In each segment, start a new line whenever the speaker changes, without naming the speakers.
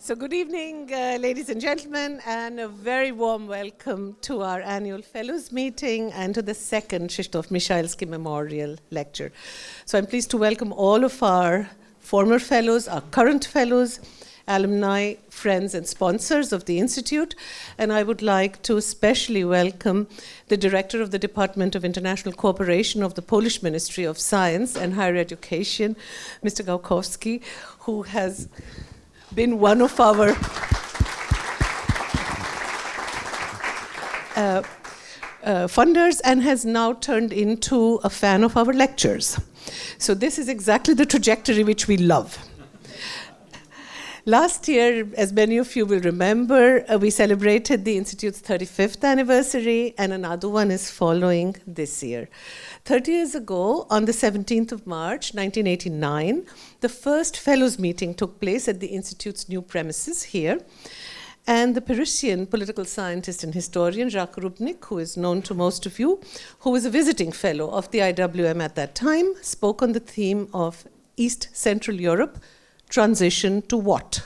So good evening, ladies and gentlemen, and a very warm welcome to our annual Fellows meeting and to the second Krzysztof Michalski Memorial Lecture. So I'm pleased to welcome all of our former fellows, our current fellows, alumni, friends, and sponsors of the Institute. And I would like to especially welcome the Director of the Department of International Cooperation of the Polish Ministry of Science and Higher Education, Mr. Gałkowski, who has been one of our funders and has now turned into a fan of our lectures. So this is exactly the trajectory which we love. Last year, as many of you will remember, we celebrated the Institute's 35th anniversary, and another one is following this year. 30 years ago, on the 17th of March, 1989, the first Fellows meeting took place at the Institute's new premises here. And the Parisian political scientist and historian Jacques Rupnik, who is known to most of you, who was a visiting fellow of the IWM at that time, spoke on the theme of East Central Europe, transition to what?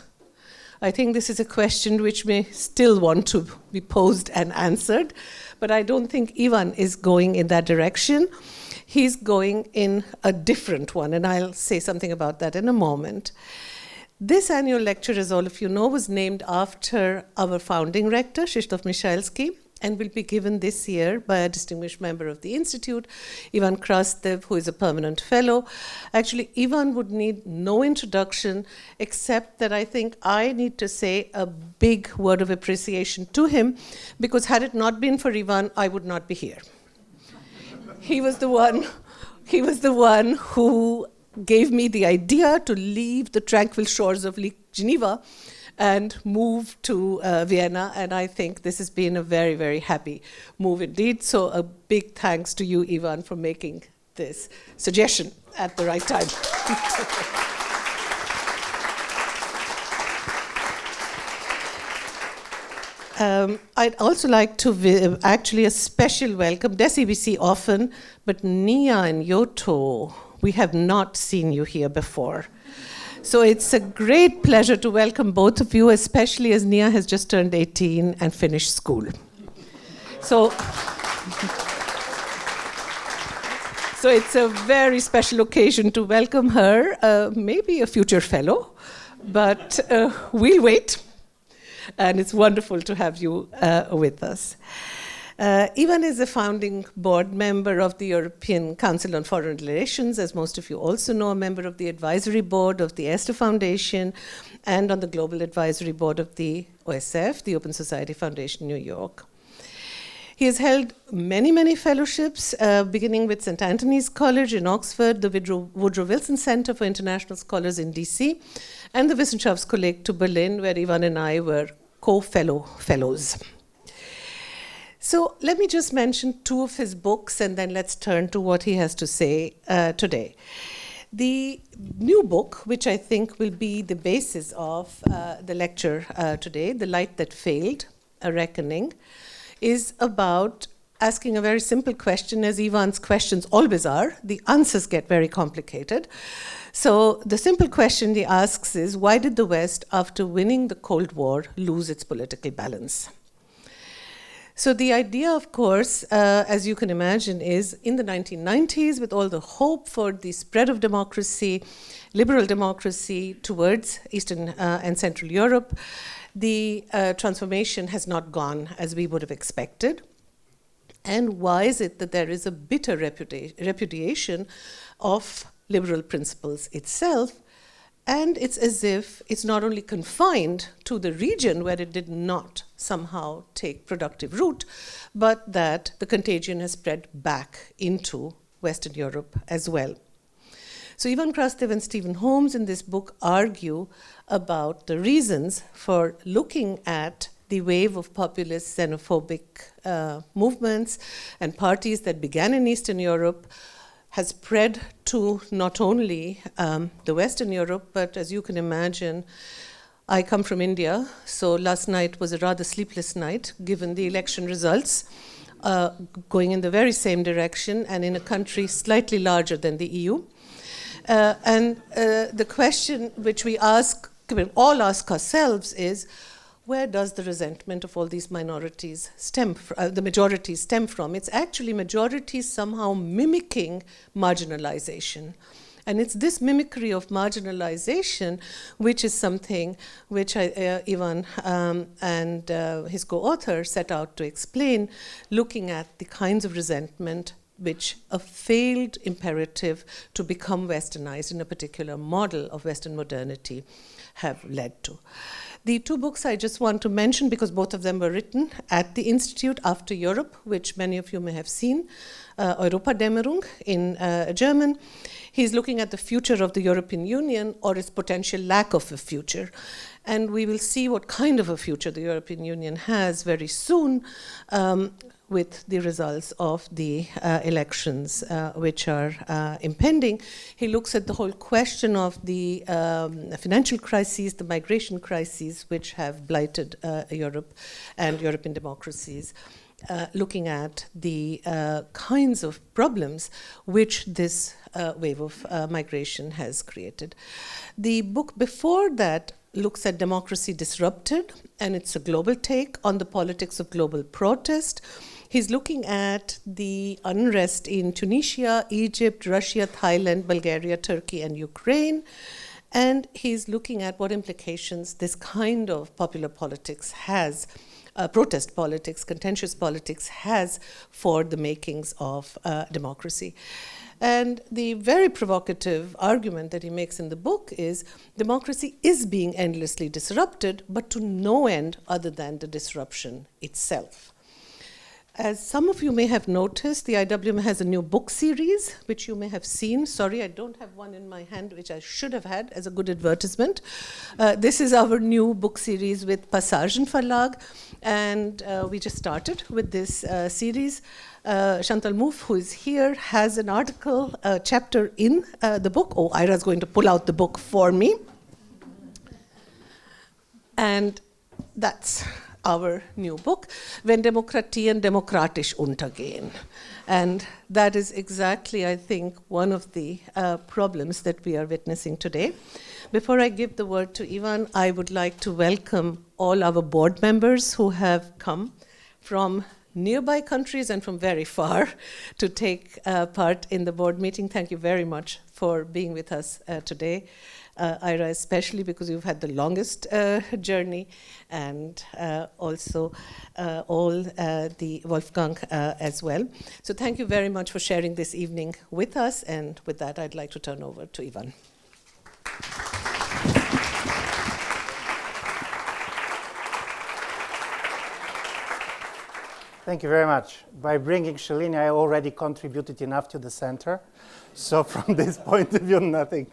I think this is a question which may still want to be posed and answered, but I don't think Ivan is going in that direction. He's going in a different one, and I'll say something about that in a moment. This annual lecture, as all of you know, was named after our founding rector, Krzysztof Michalski, and will be given this year by a distinguished member of the Institute, Ivan Krastev, who is a permanent fellow. Actually, Ivan would need no introduction, except that I think I need to say a big word of appreciation to him, because had it not been for Ivan, I would not be here. He was the one who gave me the idea to leave the tranquil shores of Lake Geneva and move to Vienna, and I think this has been a very, very happy move indeed. So a big thanks to you, Ivan, for making this suggestion at the right time. I'd also like to actually a special welcome, Desi we see often, but Nia and Yoto, we have not seen you here before. So it's a great pleasure to welcome both of you, especially as Nia has just turned 18 and finished school. So it's a very special occasion to welcome her, maybe a future fellow, but we'll wait. And it's wonderful to have you with us. Ivan is a founding board member of the European Council on Foreign Relations, as most of you also know, a member of the advisory board of the Esther Foundation, and on the global advisory board of the OSF, the Open Society Foundation, New York. He has held many, many fellowships, beginning with St. Anthony's College in Oxford, the Woodrow Wilson Center for International Scholars in DC, and the Wissenschaftskolleg to Berlin, where Ivan and I were co-fellows. So let me just mention two of his books, and then let's turn to what he has to say today. The new book, which I think will be the basis of the lecture today, The Light That Failed, A Reckoning, is about asking a very simple question, as Ivan's questions always are. The answers get very complicated. So the simple question he asks is, why did the West, after winning the Cold War, lose its political balance? So the idea, of course, as you can imagine, is in the 1990s, with all the hope for the spread of democracy, liberal democracy towards Eastern and Central Europe, the transformation has not gone as we would have expected. And why is it that there is a bitter repudiation of liberal principles itself? And it's as if it's not only confined to the region where it did not somehow take productive root, but that the contagion has spread back into Western Europe as well. So Ivan Krastev and Stephen Holmes in this book argue about the reasons for looking at the wave of populist xenophobic movements and parties that began in Eastern Europe, has spread to not only the Western Europe, but as you can imagine, I come from India, so last night was a rather sleepless night, given the election results, going in the very same direction and in a country slightly larger than the EU. And the question which we ask can all ask ourselves is, where does the resentment of all these minorities stem from, the majorities stem from? It's actually majorities somehow mimicking marginalization. And it's this mimicry of marginalization which is something which Ivan and his co-author set out to explain, looking at the kinds of resentment which a failed imperative to become westernized in a particular model of Western modernity have led to. The two books I just want to mention, because both of them were written at the Institute after Europe, which many of you may have seen, Europadämmerung in German. He's looking at the future of the European Union or its potential lack of a future. And we will see what kind of a future the European Union has very soon with the results of the elections which are impending. He looks at the whole question of the financial crises, the migration crises, which have blighted Europe and European democracies, looking at the kinds of problems which this wave of migration has created. The book before that looks at democracy disrupted, and it's a global take on the politics of global protest. He's looking at the unrest in Tunisia, Egypt, Russia, Thailand, Bulgaria, Turkey, and Ukraine. And he's looking at what implications this kind of popular politics has, protest politics, contentious politics has for the makings of democracy. And the very provocative argument that he makes in the book is democracy is being endlessly disrupted, but to no end other than the disruption itself. As some of you may have noticed, the IWM has a new book series, which you may have seen. Sorry, I don't have one in my hand, which I should have had as a good advertisement. This is our new book series with Passagen Verlag, and we just started with this series. Chantal Mouffe, who is here, has an article, chapter in the book. Oh, Ira's going to pull out the book for me. And that's our new book, Wenn Demokratien demokratisch untergehen. And that is exactly, I think, one of the problems that we are witnessing today. Before I give the word to Ivan, I would like to welcome all our board members who have come from nearby countries and from very far to take part in the board meeting. Thank you very much for being with us today. Ira, especially because you've had the longest journey, and also all the Wolfgang as well. So thank you very much for sharing this evening with us, and with that I'd like to turn over to Ivan.
Thank you very much. By bringing Shalini, I already contributed enough to the center. So from this point of view, nothing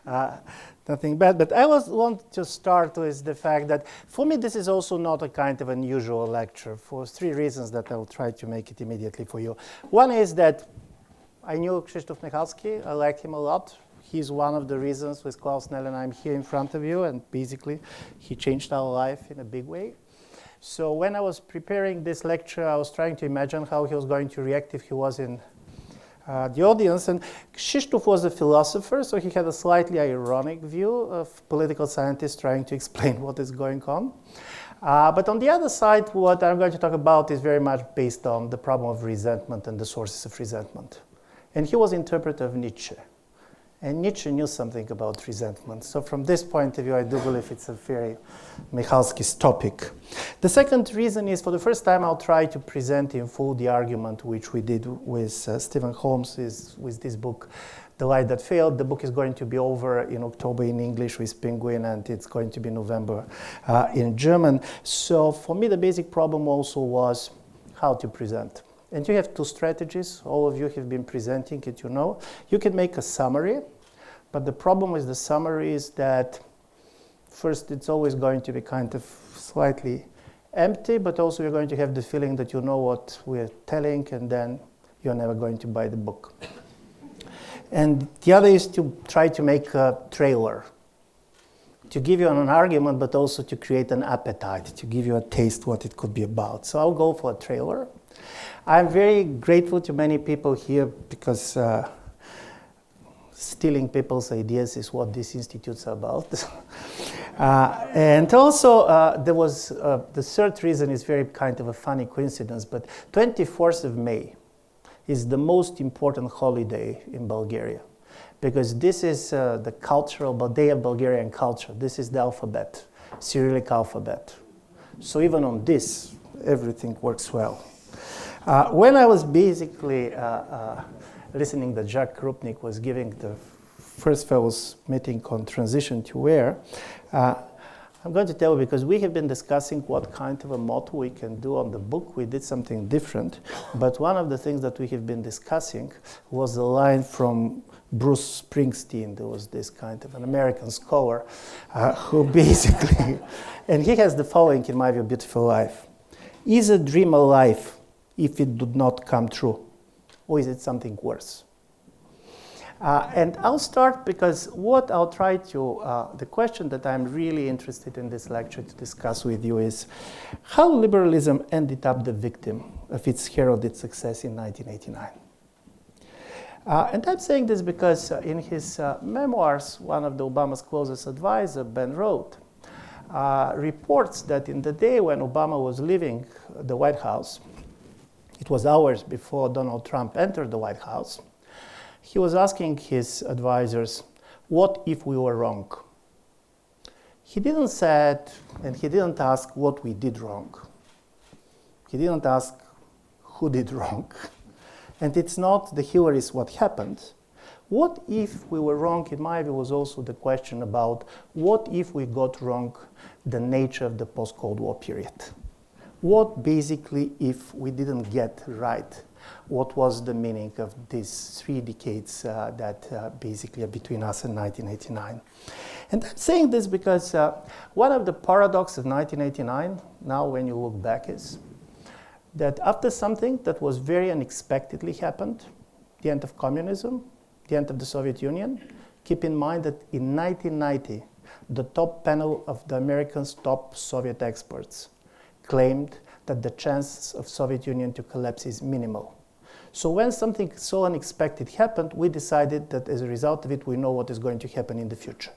bad. But I want to start with the fact that for me, this is also not a kind of unusual lecture for three reasons that I'll try to make it immediately for you. One is that I knew Krzysztof Michalski. I like him a lot. He's one of the reasons with Klaus Nell and I'm here in front of you. And basically, he changed our life in a big way. So when I was preparing this lecture, I was trying to imagine how he was going to react if he was in the audience. And Krzysztof was a philosopher, so he had a slightly ironic view of political scientists trying to explain what is going on. But on the other side, what I'm going to talk about is very much based on the problem of resentment and the sources of resentment. And he was an interpreter of Nietzsche. And Nietzsche knew something about resentment. So from this point of view, I do believe it's a very Michalski's topic. The second reason is, for the first time, I'll try to present in full the argument which we did with Stephen Holmes with this book, The Light That Failed. The book is going to be over in October in English with Penguin, and it's going to be November in German. So for me, the basic problem also was how to present. And you have two strategies. All of you have been presenting it, you know. You can make a summary, but the problem with the summary is that first, it's always going to be kind of slightly empty, but also you're going to have the feeling that you know what we're telling, and then you're never going to buy the book. And the other is to try to make a trailer, to give you an argument, but also to create an appetite, to give you a taste what it could be about. So I'll go for a trailer. I'm very grateful to many people here because stealing people's ideas is what these institutes are about. And also, there was the third reason is very kind of a funny coincidence, but 24th of May is the most important holiday in Bulgaria, because this is the cultural day of Bulgarian culture. This is the alphabet, Cyrillic alphabet. So even on this, everything works well. When I was basically listening that Jacques Krupnik was giving the first fellows meeting on transition to where, I'm going to tell you because we have been discussing what kind of a motto we can do on the book. We did something different, but one of the things that we have been discussing was a line from Bruce Springsteen. There was this kind of an American scholar who basically, and he has the following in my view, beautiful life. Is a dream alive if it did not come true, or is it something worse? And I'll start because what I'll try to, the question that I'm really interested in this lecture to discuss with you is how liberalism ended up the victim of its heralded success in 1989. And I'm saying this because in his memoirs, one of the Obama's closest advisor, Ben wrote, reports that in the day when Obama was leaving the White House, it was hours before Donald Trump entered the White House, he was asking his advisors, what if we were wrong? He didn't say, and he didn't ask what we did wrong. He didn't ask who did wrong. And it's not the Hillary's what happened. What if we were wrong, in my view, was also the question about what if we got wrong the nature of the post-Cold War period? What basically if we didn't get right? What was the meaning of these 3 decades that basically are between us and 1989? And I'm saying this because one of the paradoxes of 1989, now when you look back, is that after something that was very unexpectedly happened, the end of communism, the end of the Soviet Union, keep in mind that in 1990, the top panel of the Americans' top Soviet experts claimed that the chances of Soviet Union to collapse is minimal. So when something so unexpected happened, we decided that as a result of it, we know what is going to happen in the future.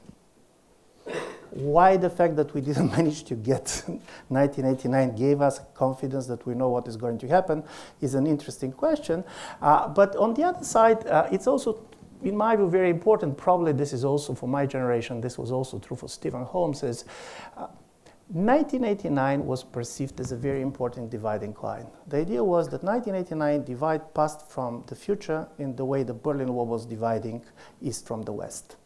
Why the fact that we didn't manage to get 1989 gave us confidence that we know what is going to happen is an interesting question. But on the other side, it's also, in my view, very important. Probably this is also for my generation, this was also true for Stephen Holmes, is 1989 was perceived as a very important dividing line. The idea was that 1989 divide past from the future in the way the Berlin Wall was dividing East from the West.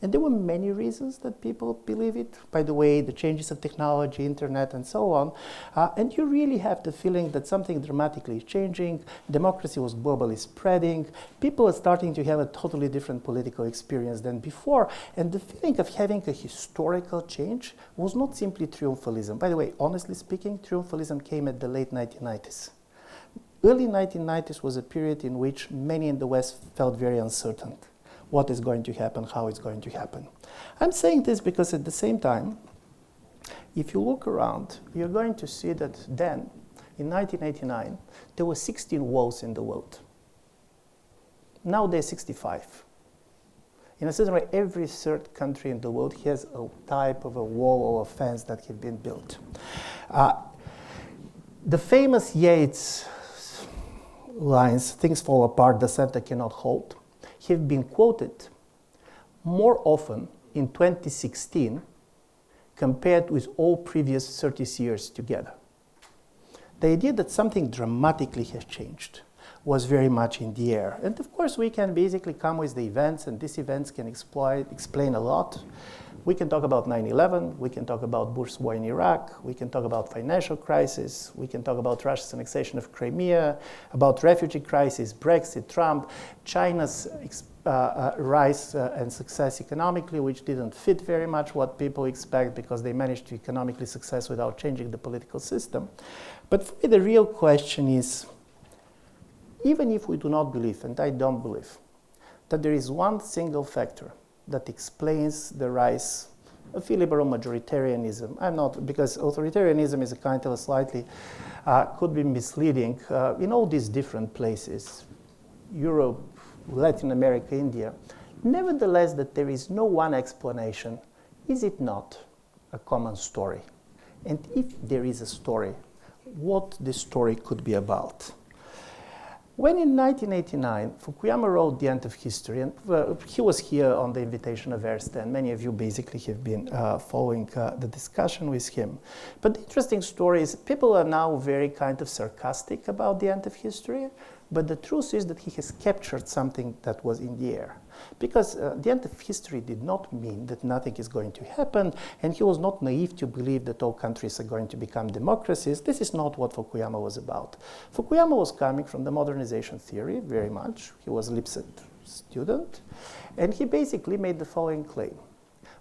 And there were many reasons that people believe it. By the way, the changes of technology, internet, and so on. And you really have the feeling that something dramatically is changing. Democracy was globally spreading. People are starting to have a totally different political experience than before. And the feeling of having a historical change was not simply triumphalism. By the way, honestly speaking, triumphalism came at the late 1990s. Early 1990s was a period in which many in the West felt very uncertain. What is going to happen, how it's going to happen. I'm saying this because at the same time, if you look around, you're going to see that then, in 1989, there were 16 walls in the world. Now there's 65. In a certain way, every third country in the world has a type of a wall or a fence that have been built. The famous Yeats lines, things fall apart, the center cannot hold, have been quoted more often in 2016 compared with all previous 30 years together. The idea that something dramatically has changed was very much in the air. And of course, we can basically come with the events, and these events can explain a lot. We can talk about 9/11, we can talk about Bush's war in Iraq, we can talk about financial crisis, we can talk about Russia's annexation of Crimea, about refugee crisis, Brexit, Trump, China's rise and success economically, which didn't fit very much what people expect because they managed to economically success without changing the political system. But for me, the real question is, even if we do not believe, and I don't believe, that there is one single factor that explains the rise of illiberal majoritarianism. I'm not, because authoritarianism is a kind of a slightly, could be misleading in all these different places, Europe, Latin America, India. Nevertheless, that there is no one explanation, is it not a common story. And if there is a story, what this story could be about. When in 1989, Fukuyama wrote The End of History, and he was here on the invitation of Erste, and many of you basically have been following the discussion with him. But the interesting story is people are now very kind of sarcastic about The End of History, but the truth is that he has captured something that was in the air. Because the end of history did not mean that nothing is going to happen, and he was not naive to believe that all countries are going to become democracies. This is not what Fukuyama was about. Fukuyama was coming from the modernization theory very much. He was a Lipset student, and he basically made the following claim.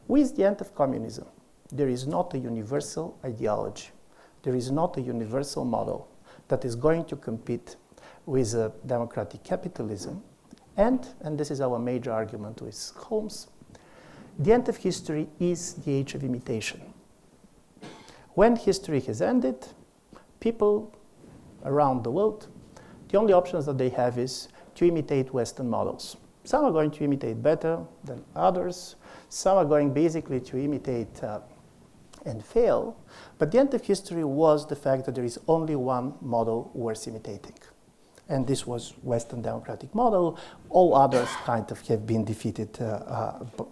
With the end of communism, there is not a universal ideology. There is not a universal model that is going to compete with democratic capitalism. And this is our major argument with Holmes, the end of history is the age of imitation. When history has ended, people around the world, the only options that they have is to imitate Western models. Some are going to imitate better than others. Some are going basically to imitate and fail. But the end of history was the fact that there is only one model worth imitating. And this was Western democratic model. All others kind of have been defeated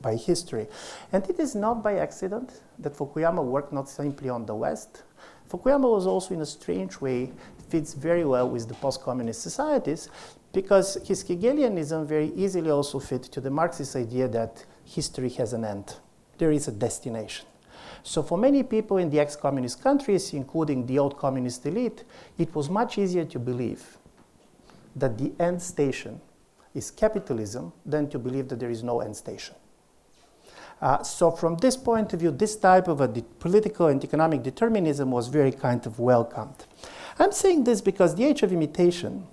by history. And it is not by accident that Fukuyama worked not simply on the West. Fukuyama was also, in a strange way, fits very well with the post-communist societies, because his Hegelianism very easily also fit to the Marxist idea that history has an end. There is a destination. So for many people in the ex-communist countries, including the old communist elite, it was much easier to believe that the end station is capitalism than to believe that there is no end station. So from this point of view, this type of a political and economic determinism was very kind of welcomed. I'm saying this because the age of imitation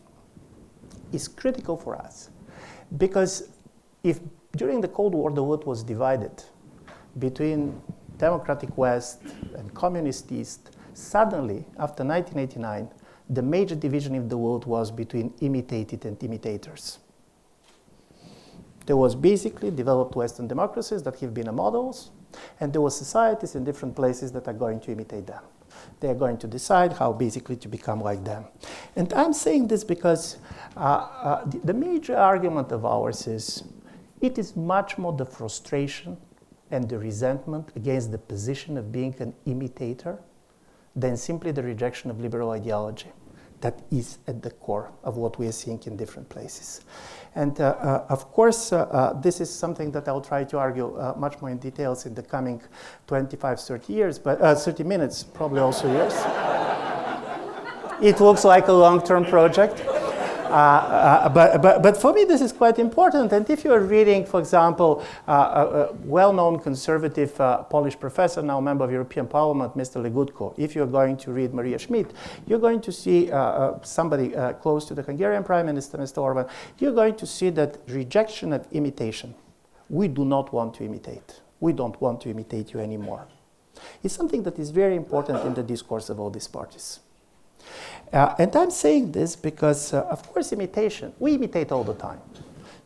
is critical for us. Because if during the Cold War the world was divided between democratic West and communist East, suddenly, after 1989, the major division in the world was between imitated and imitators. There was basically developed Western democracies that have been models, and there were societies in different places that are going to imitate them. They are going to decide how basically to become like them. And I'm saying this because the major argument of ours is it is much more the frustration and the resentment against the position of being an imitator than simply the rejection of liberal ideology that is at the core of what we are seeing in different places. And of course, this is something that I'll try to argue much more in details in the coming 25, 30 years, but 30 minutes, probably also years. It looks like a long-term project. But for me, this is quite important. And if you're reading, for example, a well-known conservative Polish professor, now member of European Parliament, Mr. Legutko, if you're going to read Maria Schmidt, you're going to see somebody close to the Hungarian Prime Minister, Mr. Orban, you're going to see that rejection of imitation. We do not want to imitate. We don't want to imitate you anymore. It's something that is very important in the discourse of all these parties. And I'm saying this because, of course, imitation, we imitate all the time.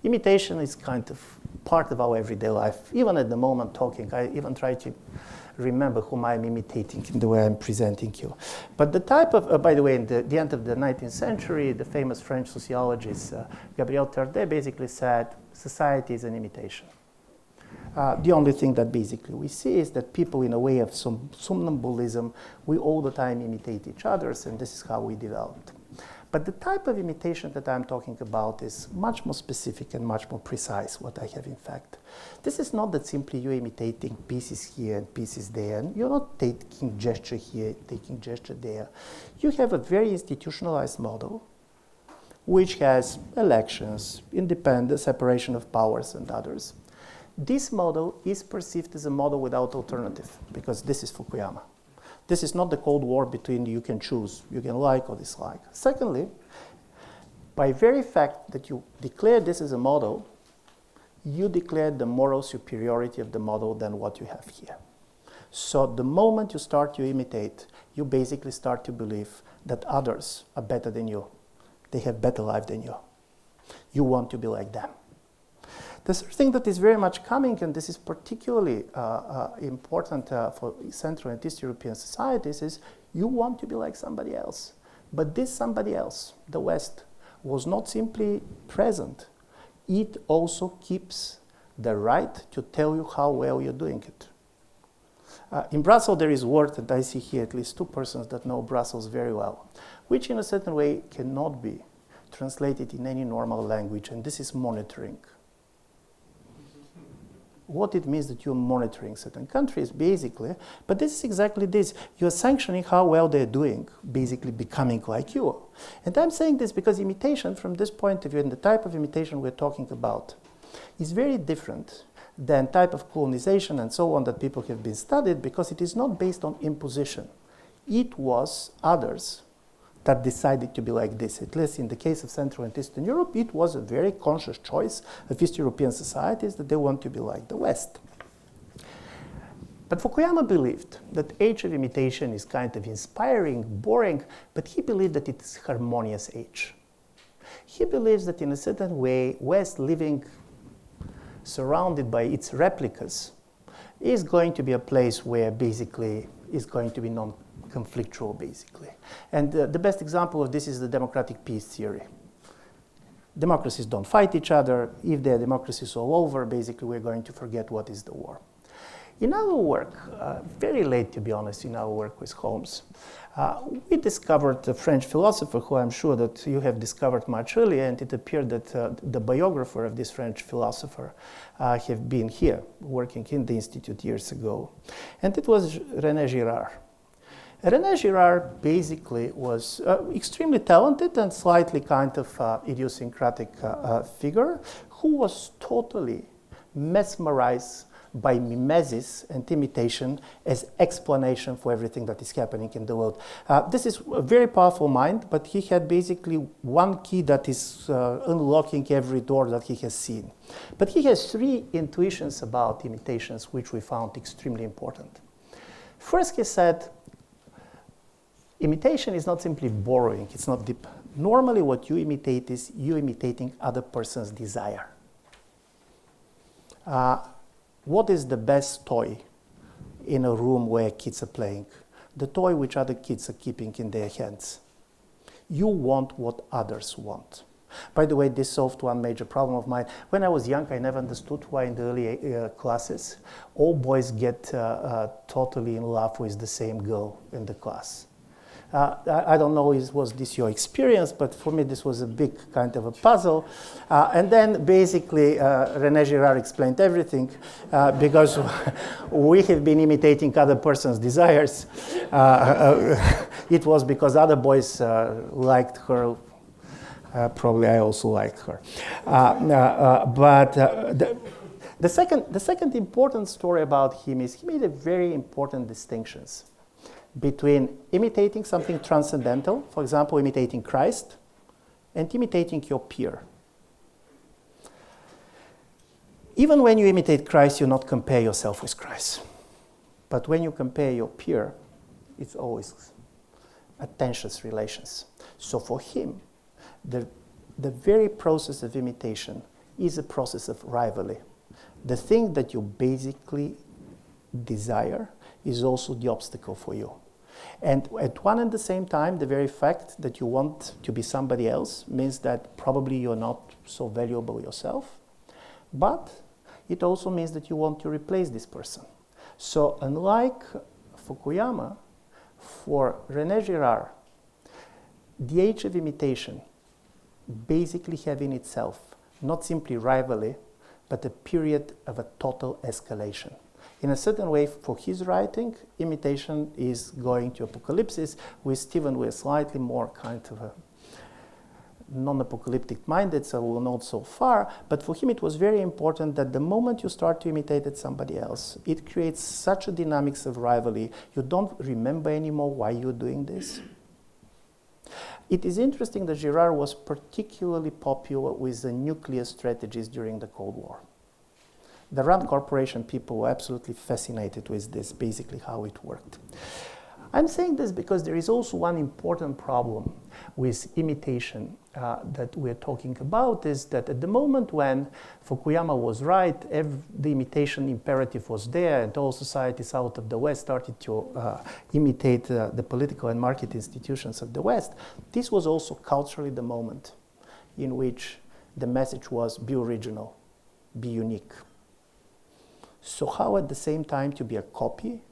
Imitation is kind of part of our everyday life. Even at the moment talking, I even try to remember whom I'm imitating in the way I'm presenting you. But the type of, by the way, in the end of the 19th century, the famous French sociologist Gabriel Tardet basically said, society is an imitation. The only thing that basically we see is that people, in a way of some somnambulism, we all the time imitate each other, and this is how we developed. But the type of imitation that I'm talking about is much more specific and much more precise, what I have in fact. This is not that simply you're imitating pieces here and pieces there, and you're not taking gesture here, taking gesture there. You have a very institutionalized model, which has elections, independence, separation of powers, and others. This model is perceived as a model without alternative, because this is Fukuyama. This is not the Cold War between you can choose, you can like or dislike. Secondly, by very fact that you declare this as a model, you declare the moral superiority of the model than what you have here. So the moment you start to imitate, you basically start to believe that others are better than you. They have better life than you. You want to be like them. The third thing that is very much coming, and this is particularly important for Central and East European societies, is you want to be like somebody else. But this somebody else, the West, was not simply present. It also keeps the right to tell you how well you're doing it. In Brussels, there is a word, and I see here at least two persons that know Brussels very well, which in a certain way cannot be translated in any normal language, and this is monitoring. What it means that you're monitoring certain countries, basically, but this is exactly this. You're sanctioning how well they're doing, basically becoming like you. And I'm saying this because imitation, from this point of view, and the type of imitation we're talking about, is very different than type of colonization and so on that people have been studied, because it is not based on imposition. It was others that decided to be like this. At least in the case of Central and Eastern Europe, it was a very conscious choice of East European societies that they want to be like the West. But Fukuyama believed that Age of Imitation is kind of inspiring, boring, but he believed that it is a harmonious age. He believes that in a certain way, West living surrounded by its replicas is going to be a place where basically is going to be non-conflictual, basically. And the best example of this is the democratic peace theory. Democracies don't fight each other. If there are democracies all over, basically we're going to forget what is the war. In our work, very late to be honest, in our work with Holmes, we discovered a French philosopher who I'm sure that you have discovered much earlier, and it appeared that the biographer of this French philosopher have been here, working in the Institute years ago. And it was René Girard. René Girard basically was extremely talented and slightly kind of idiosyncratic figure who was totally mesmerized by mimesis and imitation as explanation for everything that is happening in the world. This is a very powerful mind, but he had basically one key that is unlocking every door that he has seen. But he has three intuitions about imitations which we found extremely important. First, he said, imitation is not simply borrowing, it's not deep. Normally what you imitate is you imitating other person's desire. What is the best toy in a room where kids are playing? The toy which other kids are keeping in their hands. You want what others want. By the way, this solved one major problem of mine. When I was young, I never understood why in the early classes, all boys get totally in love with the same girl in the class. I don't know, was this your experience, but for me this was a big kind of a puzzle. And then basically René Girard explained everything because we have been imitating other person's desires. It was because other boys liked her. Probably I also liked her. But the second important story about him is he made a very important distinctions between imitating something transcendental, for example, imitating Christ, and imitating your peer. Even when you imitate Christ, you not compare yourself with Christ. But when you compare your peer, it's always a tenuous relations. So for him, the very process of imitation is a process of rivalry. The thing that you basically desire is also the obstacle for you. And at one and the same time, the very fact that you want to be somebody else means that probably you're not so valuable yourself, but it also means that you want to replace this person. So unlike Fukuyama, for René Girard, the Age of Imitation basically have in itself not simply rivalry, but a period of a total escalation. In a certain way, for his writing, imitation is going to apocalypse. With Stephen, we're slightly more kind of a non-apocalyptic minded, so we're not so far. But for him, it was very important that the moment you start to imitate somebody else, it creates such a dynamics of rivalry. You don't remember anymore why you're doing this. It is interesting that Girard was particularly popular with the nuclear strategies during the Cold War. The Rand Corporation people were absolutely fascinated with this, basically how it worked. I'm saying this because there is also one important problem with imitation that we're talking about, is that at the moment when Fukuyama was right, the imitation imperative was there, and all societies out of the West started to imitate the political and market institutions of the West. This was also culturally the moment in which the message was be original, be unique. So how at the same time to be a copy?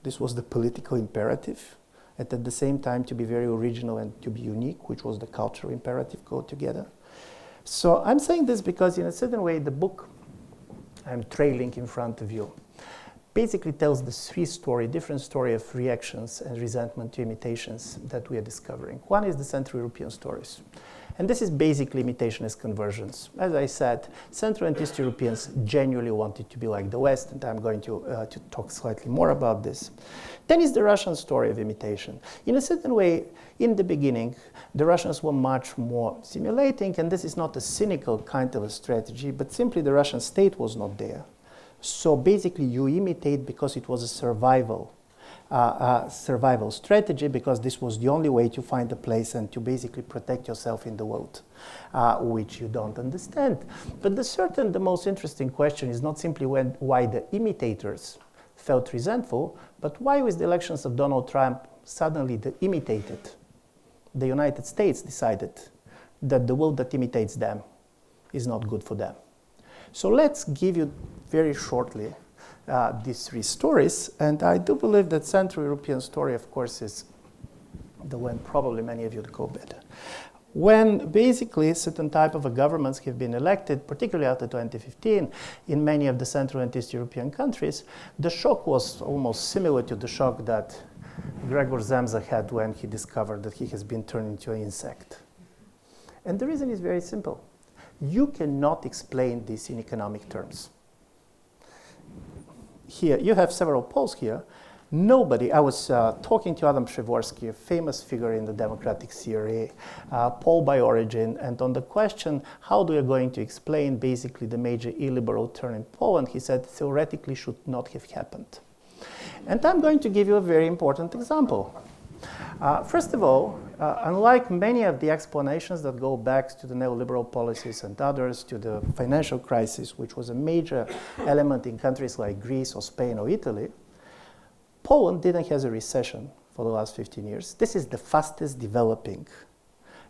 This was the political imperative, and at the same time to be very original and to be unique, which was the cultural imperative, go together. So I'm saying this because in a certain way the book I'm trailing in front of you basically tells the different story of reactions and resentment to imitations that we are discovering. One is the Central European stories. And this is basically imitation as conversions. As I said, Central and East Europeans genuinely wanted to be like the West, and I'm going to talk slightly more about this. Then is the Russian story of imitation. In a certain way, in the beginning, the Russians were much more simulating, and this is not a cynical kind of a strategy, but simply the Russian state was not there. So basically, you imitate because it was a survival strategy, because this was the only way to find a place and to basically protect yourself in the world, which you don't understand. But the most interesting question is not simply why the imitators felt resentful, but why with the elections of Donald Trump, suddenly the imitated, the United States decided that the world that imitates them is not good for them. So let's give you very shortly these three stories, and I do believe that Central European story, of course, is the one probably many of you go better. When basically certain type of governments have been elected, particularly after 2015, in many of the Central and East European countries, the shock was almost similar to the shock that Gregor Zemza had when he discovered that he has been turned into an insect. And the reason is very simple. You cannot explain this in economic terms. Here, you have several polls here. I was talking to Adam Przeworski, a famous figure in the democratic theory, poll by origin, and on the question, how do you going to explain basically the major illiberal turn in Poland, he said, theoretically should not have happened. And I'm going to give you a very important example. First of all, unlike many of the explanations that go back to the neoliberal policies and others, to the financial crisis, which was a major element in countries like Greece or Spain or Italy, Poland didn't have a recession for the last 15 years. This is the fastest developing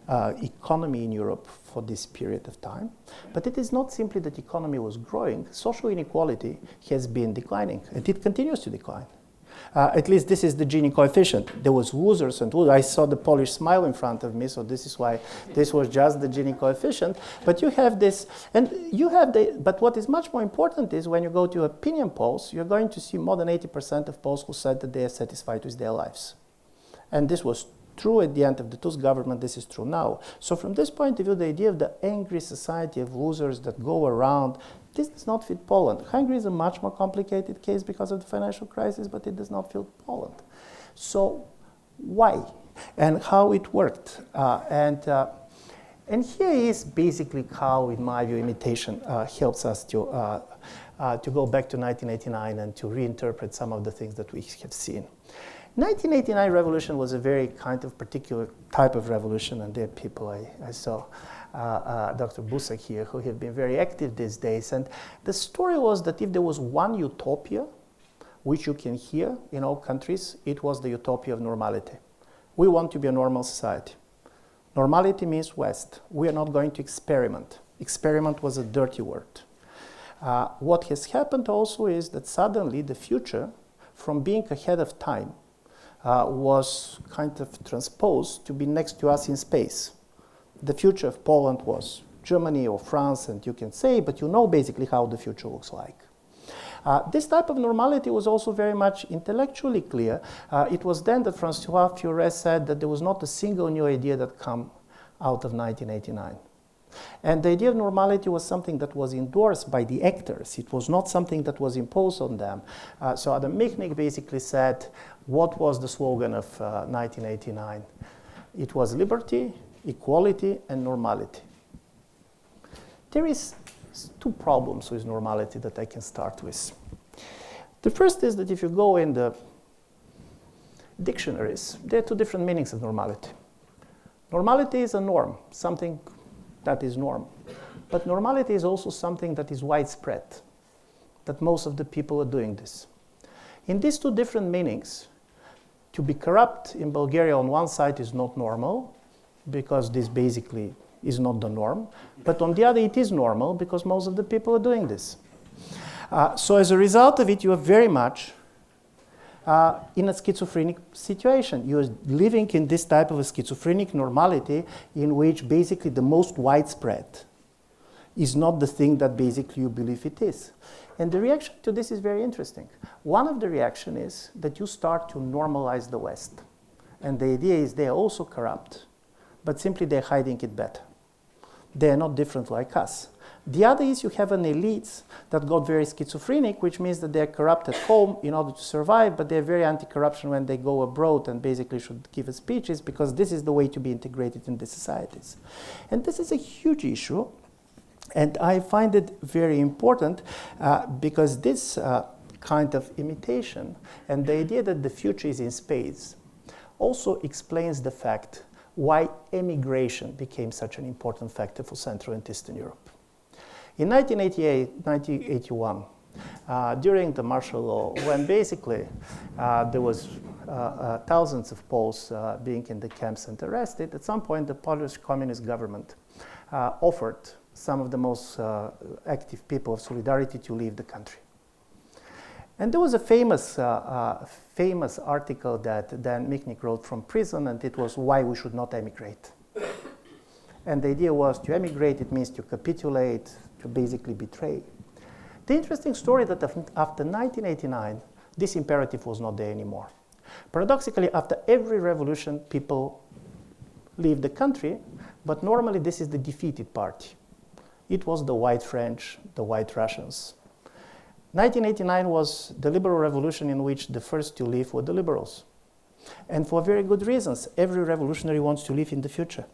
economy in Europe for this period of time. But it is not simply that the economy was growing. Social inequality has been declining, and it continues to decline. At least this is the Gini coefficient. There was losers and losers. I saw the Polish smile in front of me, so this is why this was just the Gini coefficient. But you have this, but what is much more important is when you go to opinion polls, you're going to see more than 80% of polls who said that they are satisfied with their lives. And this was true at the end of the Tusk government, this is true now. So from this point of view, the idea of the angry society of losers that go around, this does not fit Poland. Hungary is a much more complicated case because of the financial crisis, but it does not fit Poland. So why? And how it worked? And here is basically how, in my view, imitation helps us to go back to 1989 and to reinterpret some of the things that we have seen. 1989 revolution was a very kind of particular type of revolution, and there are people I saw Dr. Busek here who have been very active these days. And the story was that if there was one utopia, which you can hear in all countries, it was the utopia of normality. We want to be a normal society. Normality means West. We are not going to experiment. Experiment was a dirty word. What has happened also is that suddenly the future, from being ahead of time, was kind of transposed to be next to us in space. The future of Poland was Germany or France, and you can say, but you know basically how the future looks like. This type of normality was also very much intellectually clear. It was then that François Furet said that there was not a single new idea that came out of 1989. And the idea of normality was something that was endorsed by the actors. It was not something that was imposed on them. So Adam Michnik basically said, what was the slogan of 1989? It was liberty, equality, and normality. There is two problems with normality that I can start with. The first is that if you go in the dictionaries, there are two different meanings of normality. Normality is a norm, something that is norm. But normality is also something that is widespread, that most of the people are doing this. In these two different meanings, to be corrupt in Bulgaria on one side is not normal, because this basically is not the norm. But on the other, it is normal, because most of the people are doing this. So as a result of it, you are very much in a schizophrenic situation. You are living in this type of a schizophrenic normality in which basically the most widespread is not the thing that basically you believe it is. And the reaction to this is very interesting. One of the reactions is that you start to normalize the West. And the idea is they are also corrupt, but simply they're hiding it better. They are not different like us. The other is you have an elite that got very schizophrenic, which means that they're corrupt at home in order to survive, but they're very anti-corruption when they go abroad and basically should give speeches, because this is the way to be integrated in the societies. And this is a huge issue. And I find it very important because this kind of imitation and the idea that the future is in space also explains the fact why emigration became such an important factor for Central and Eastern Europe. In 1981, during the martial law, when basically there was thousands of Poles being in the camps and arrested, at some point the Polish communist government offered some of the most active people of Solidarity to leave the country. And there was a famous article that Dan Michnik wrote from prison, and it was why we should not emigrate. And the idea was to emigrate, it means to capitulate, to basically betray. The interesting story that after 1989, this imperative was not there anymore. Paradoxically, after every revolution, people leave the country, but normally this is the defeated party. It was the white French, the white Russians. 1989 was the liberal revolution in which the first to leave were the liberals. And for very good reasons. Every revolutionary wants to live in the future.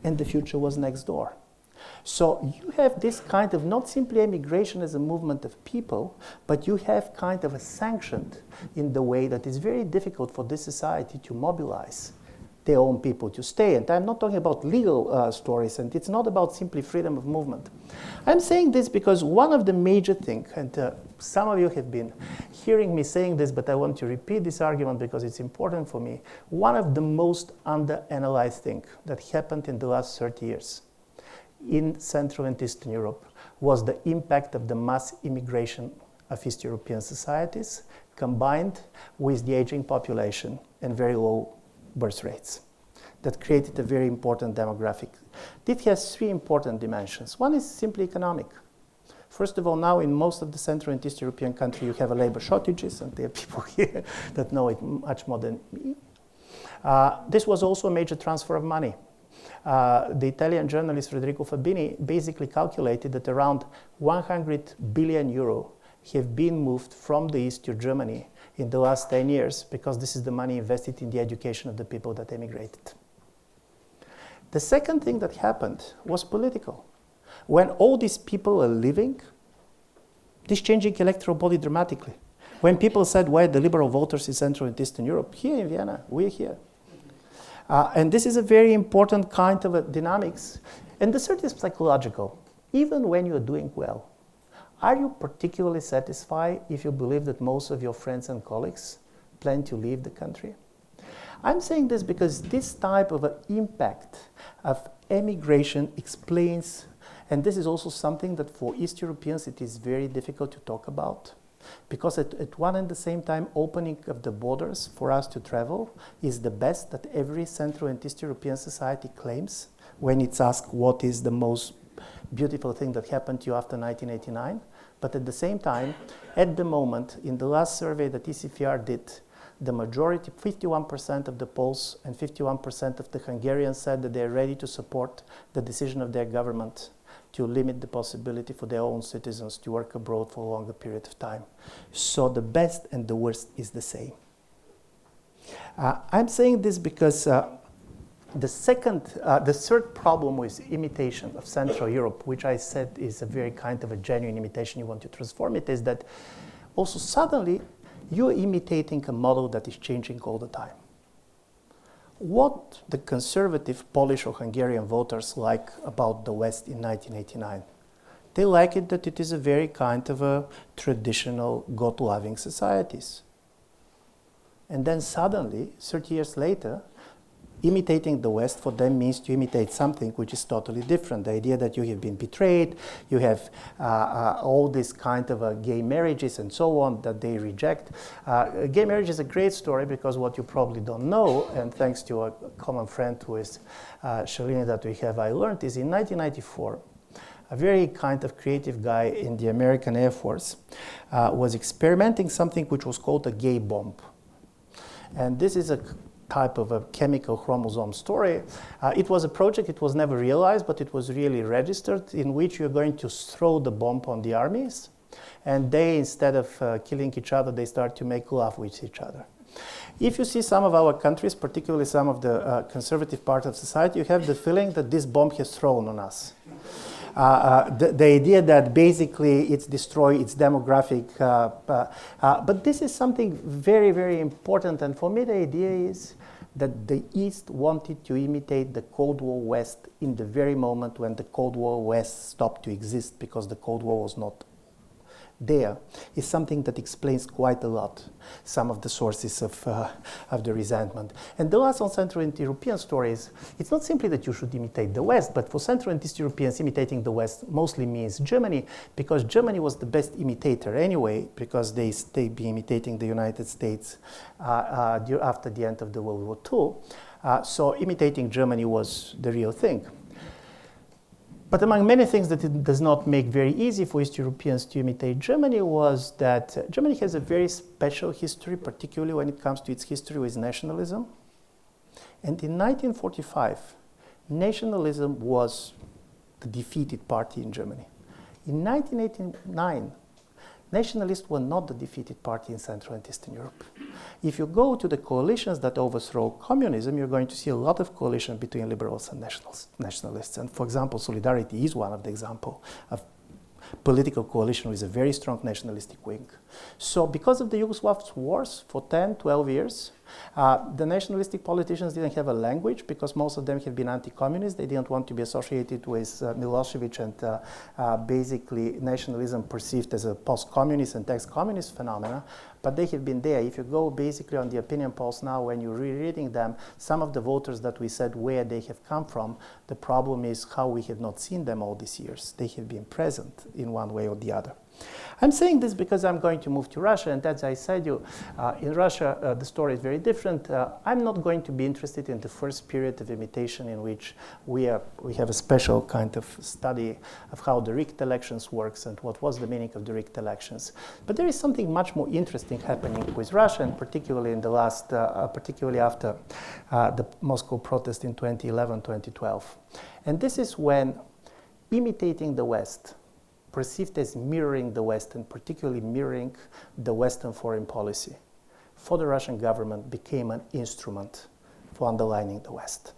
And the future was next door. So you have this kind of not simply emigration as a movement of people, but you have kind of a sanctioned in the way that is very difficult for this society to mobilize their own people to stay. And I'm not talking about legal stories, and it's not about simply freedom of movement. I'm saying this because one of the major things, and some of you have been hearing me saying this, but I want to repeat this argument because it's important for me. One of the most underanalyzed things that happened in the last 30 years in Central and Eastern Europe was the impact of the mass immigration of East European societies combined with the aging population and very low birth rates that created a very important demographic. It has three important dimensions. One is simply economic. First of all, now in most of the Central and East European countries, you have a labor shortages, and there are people here that know it much more than me. This was also a major transfer of money. The Italian journalist Federico Fabini basically calculated that around 100 billion euro have been moved from the East to Germany in the last 10 years, because this is the money invested in the education of the people that emigrated. The second thing that happened was political. When all these people are leaving, this changing electoral body dramatically. When people said, why the liberal voters in Central and Eastern Europe? Here in Vienna, we're here. And this is a very important kind of a dynamics. And the third is psychological. Even when you're doing well, are you particularly satisfied if you believe that most of your friends and colleagues plan to leave the country? I'm saying this because this type of impact of emigration explains, and this is also something that for East Europeans it is very difficult to talk about, because at one and the same time opening of the borders for us to travel is the best that every Central and East European society claims when it's asked what is the most beautiful thing that happened to you after 1989. But at the same time, at the moment, in the last survey that ECFR did, the majority, 51% of the Poles and 51% of the Hungarians said that they're ready to support the decision of their government to limit the possibility for their own citizens to work abroad for a longer period of time. So the best and the worst is the same. I'm saying this because the third problem with imitation of Central Europe, which I said is a very kind of a genuine imitation, you want to transform it, is that also suddenly you're imitating a model that is changing all the time. What the conservative Polish or Hungarian voters like about the West in 1989? They like it that it is a very kind of a traditional God-loving societies. And then suddenly, 30 years later, imitating the West for them means to imitate something which is totally different. The idea that you have been betrayed, you have all this kind of gay marriages and so on that they reject. Gay marriage is a great story because what you probably don't know, and thanks to a common friend who is Shalini that we have, I learned is in 1994, a very kind of creative guy in the American Air Force was experimenting something which was called a gay bomb. And this is a type of a chemical chromosome story. It was a project, it was never realized, but it was really registered, in which you're going to throw the bomb on the armies, and they, instead of killing each other, they start to make love with each other. If you see some of our countries, particularly some of the conservative part of society, you have the feeling that this bomb has thrown on us. The idea that basically it's destroyed its demographic, but this is something very, very important. And for me, the idea is that the East wanted to imitate the Cold War West in the very moment when the Cold War West stopped to exist, because the Cold War was not there, is something that explains quite a lot some of the sources of the resentment. And the last on Central and European stories, it's not simply that you should imitate the West, but for Central and East Europeans, imitating the West mostly means Germany, because Germany was the best imitator anyway, because they be imitating the United States after the end of the World War II. So imitating Germany was the real thing. But among many things that it does not make very easy for East Europeans to imitate Germany was that Germany has a very special history, particularly when it comes to its history with nationalism. And in 1945, nationalism was the defeated party in Germany. In 1989, nationalists were not the defeated party in Central and Eastern Europe. If you go to the coalitions that overthrow communism, you're going to see a lot of coalition between liberals and nationalists. And for example, Solidarity is one of the examples of political coalition with a very strong nationalistic wing. So because of the Yugoslav wars for 10, 12 years, the nationalistic politicians didn't have a language, because most of them have been anti-communist. They didn't want to be associated with Milosevic, and basically nationalism perceived as a post-communist and ex-communist phenomena. But they have been there. If you go basically on the opinion polls now, when you're rereading them, some of the voters that we said where they have come from, the problem is how we have not seen them all these years. They have been present in one way or the other. I'm saying this because I'm going to move to Russia, and as I said you, in Russia the story is very different. I'm not going to be interested in the first period of imitation, in which we have a special kind of study of how the rigged elections works and what was the meaning of the rigged elections. But there is something much more interesting happening with Russia, and particularly in the last, particularly after the Moscow protest in 2011, 2012. And this is when imitating the West, perceived as mirroring the West, and particularly mirroring the Western foreign policy, for the Russian government became an instrument for underlining the West.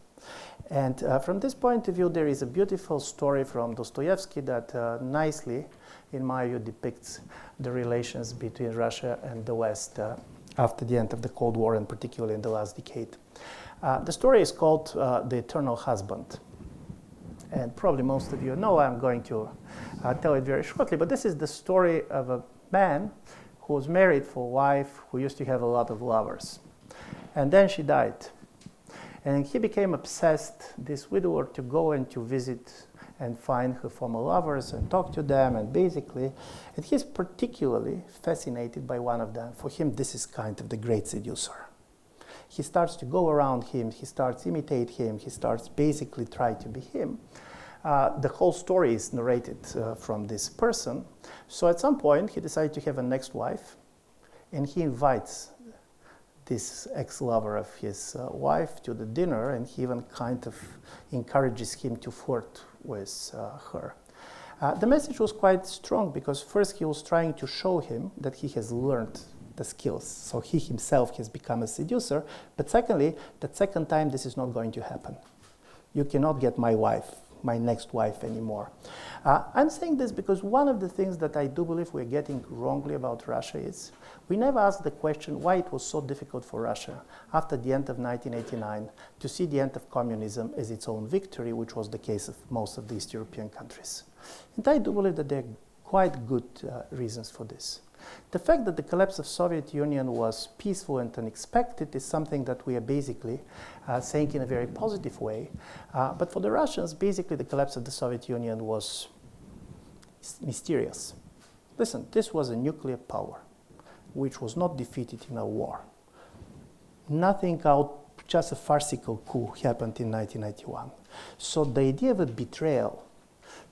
And from this point of view, there is a beautiful story from Dostoevsky that nicely, in my view, depicts the relations between Russia and the West after the end of the Cold War, and particularly in the last decade. The story is called The Eternal Husband. And probably most of you know, I'm going to tell it very shortly, but this is the story of a man who was married for a wife who used to have a lot of lovers. And then she died. And he became obsessed, this widower, to go and to visit and find her former lovers and talk to them, and basically, and he's particularly fascinated by one of them. For him, this is kind of the great seducer. He starts to go around him, he starts imitate him, he starts basically try to be him. The whole story is narrated from this person. So at some point, he decided to have a next wife, and he invites this ex-lover of his wife to the dinner, and he even kind of encourages him to flirt with her. The message was quite strong, because first he was trying to show him that he has learned the skills. So he himself has become a seducer. But secondly, that second time, this is not going to happen. You cannot get my wife my next wife anymore. I'm saying this because one of the things that I do believe we're getting wrongly about Russia is we never asked the question why it was so difficult for Russia after the end of 1989 to see the end of communism as its own victory, which was the case of most of the East European countries. And I do believe that there are quite good reasons for this. The fact that the collapse of Soviet Union was peaceful and unexpected is something that we are basically saying in a very positive way. But for the Russians, basically the collapse of the Soviet Union was mysterious. Listen, this was a nuclear power which was not defeated in a war. Nothing out, just a farcical coup happened in 1991. So the idea of a betrayal,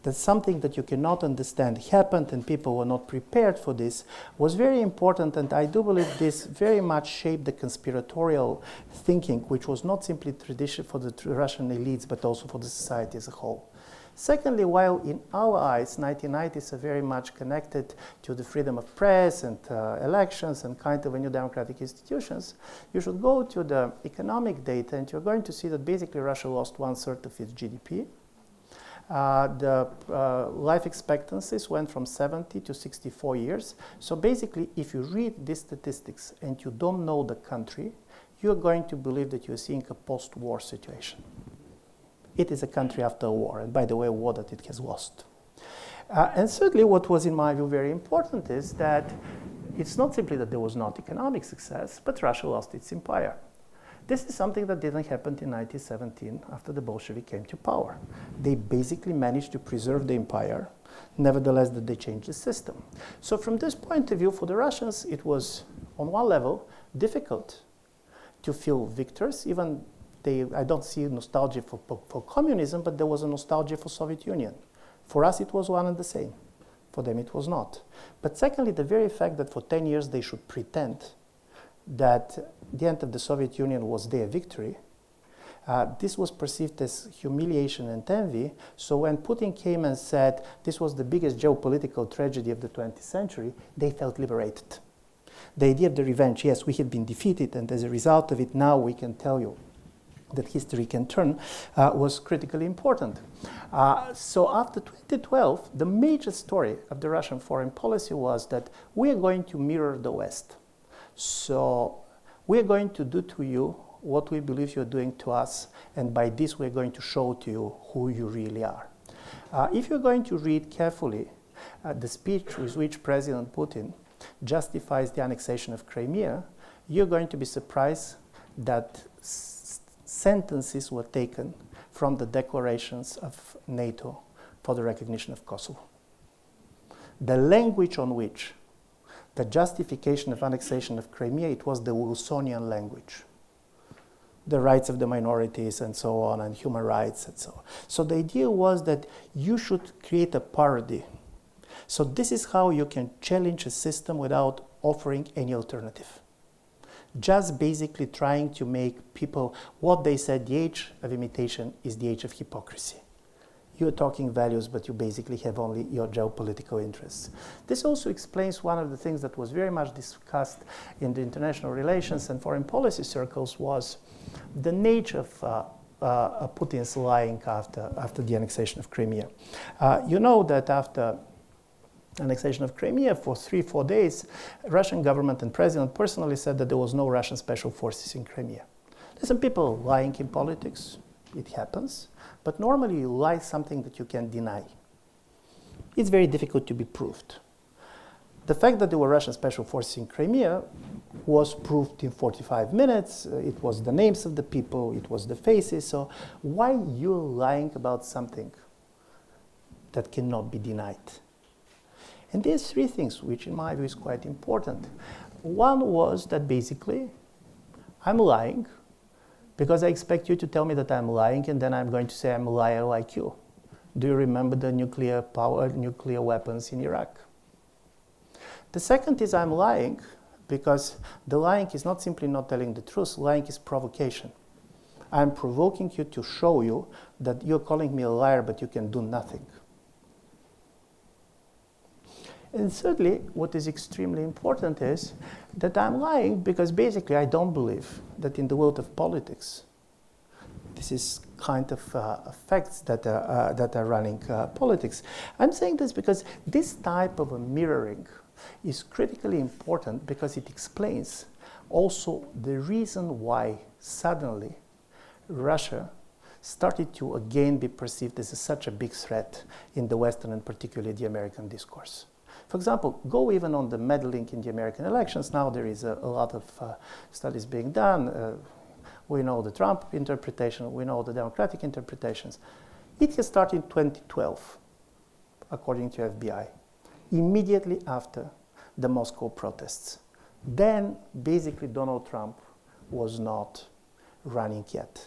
that something that you cannot understand happened and people were not prepared for this, was very important, and I do believe this very much shaped the conspiratorial thinking, which was not simply tradition for the Russian elites, but also for the society as a whole. Secondly, while in our eyes, 1990s are very much connected to the freedom of press and elections and kind of a new democratic institutions, you should go to the economic data and you're going to see that basically Russia lost 1/3 of its GDP. The life expectancies went from 70 to 64 years. So basically, if you read these statistics and you don't know the country, you're going to believe that you're seeing a post-war situation. It is a country after a war, and by the way, a war that it has lost. And certainly what was, in my view, very important is that it's not simply that there was not economic success, but Russia lost its empire. This is something that didn't happen in 1917 after the Bolshevik came to power. They basically managed to preserve the empire, nevertheless that they changed the system. So from this point of view, for the Russians, it was, on one level, difficult to feel victors. Even I don't see nostalgia for communism, but there was a nostalgia for Soviet Union. For us, it was one and the same. For them, it was not. But secondly, the very fact that for 10 years they should pretend that the end of the Soviet Union was their victory, this was perceived as humiliation and envy. So when Putin came and said this was the biggest geopolitical tragedy of the 20th century, they felt liberated. The idea of the revenge, yes, we had been defeated, and as a result of it, now we can tell you that history can turn, was critically important. So after 2012, the major story of the Russian foreign policy was that we are going to mirror the West. So we're going to do to you what we believe you're doing to us, and by this we're going to show to you who you really are. If you're going to read carefully the speech with which President Putin justifies the annexation of Crimea, you're going to be surprised that sentences were taken from the declarations of NATO for the recognition of Kosovo. The language on which the justification of annexation of Crimea, it was the Wilsonian language. The rights of the minorities and so on, and human rights and so on. So the idea was that you should create a parody. So this is how you can challenge a system without offering any alternative. Just basically trying to make people, what they said, the age of imitation is the age of hypocrisy. You're talking values, but you basically have only your geopolitical interests. This also explains one of the things that was very much discussed in the international relations and foreign policy circles was the nature of Putin's lying after the annexation of Crimea. You know that after annexation of Crimea, for 3-4 days, Russian government and president personally said that there was no Russian special forces in Crimea. Listen, people lying in politics, it happens, but normally you lie something that you can deny. It's very difficult to be proved. The fact that there were Russian special forces in Crimea was proved in 45 minutes. It was the names of the people, it was the faces. So why you lying about something that cannot be denied? And there's 3 things which in my view is quite important. One was that basically I'm lying because I expect you to tell me that I'm lying, and then I'm going to say I'm a liar like you. Do you remember the nuclear weapons in Iraq? The second is I'm lying because the lying is not simply not telling the truth, lying is provocation. I'm provoking you to show you that you're calling me a liar, but you can do nothing. And thirdly, what is extremely important is that I'm lying because basically I don't believe that in the world of politics, This is kind of effects that are running politics. I'm saying this because this type of a mirroring is critically important because it explains also the reason why suddenly Russia started to again be perceived as such a big threat in the Western and particularly the American discourse. For example, go even on the meddling in the American elections. Now there is a lot of studies being done. We know the Trump interpretation, we know the Democratic interpretations. It has started in 2012, according to FBI, immediately after the Moscow protests. Then, basically, Donald Trump was not running yet.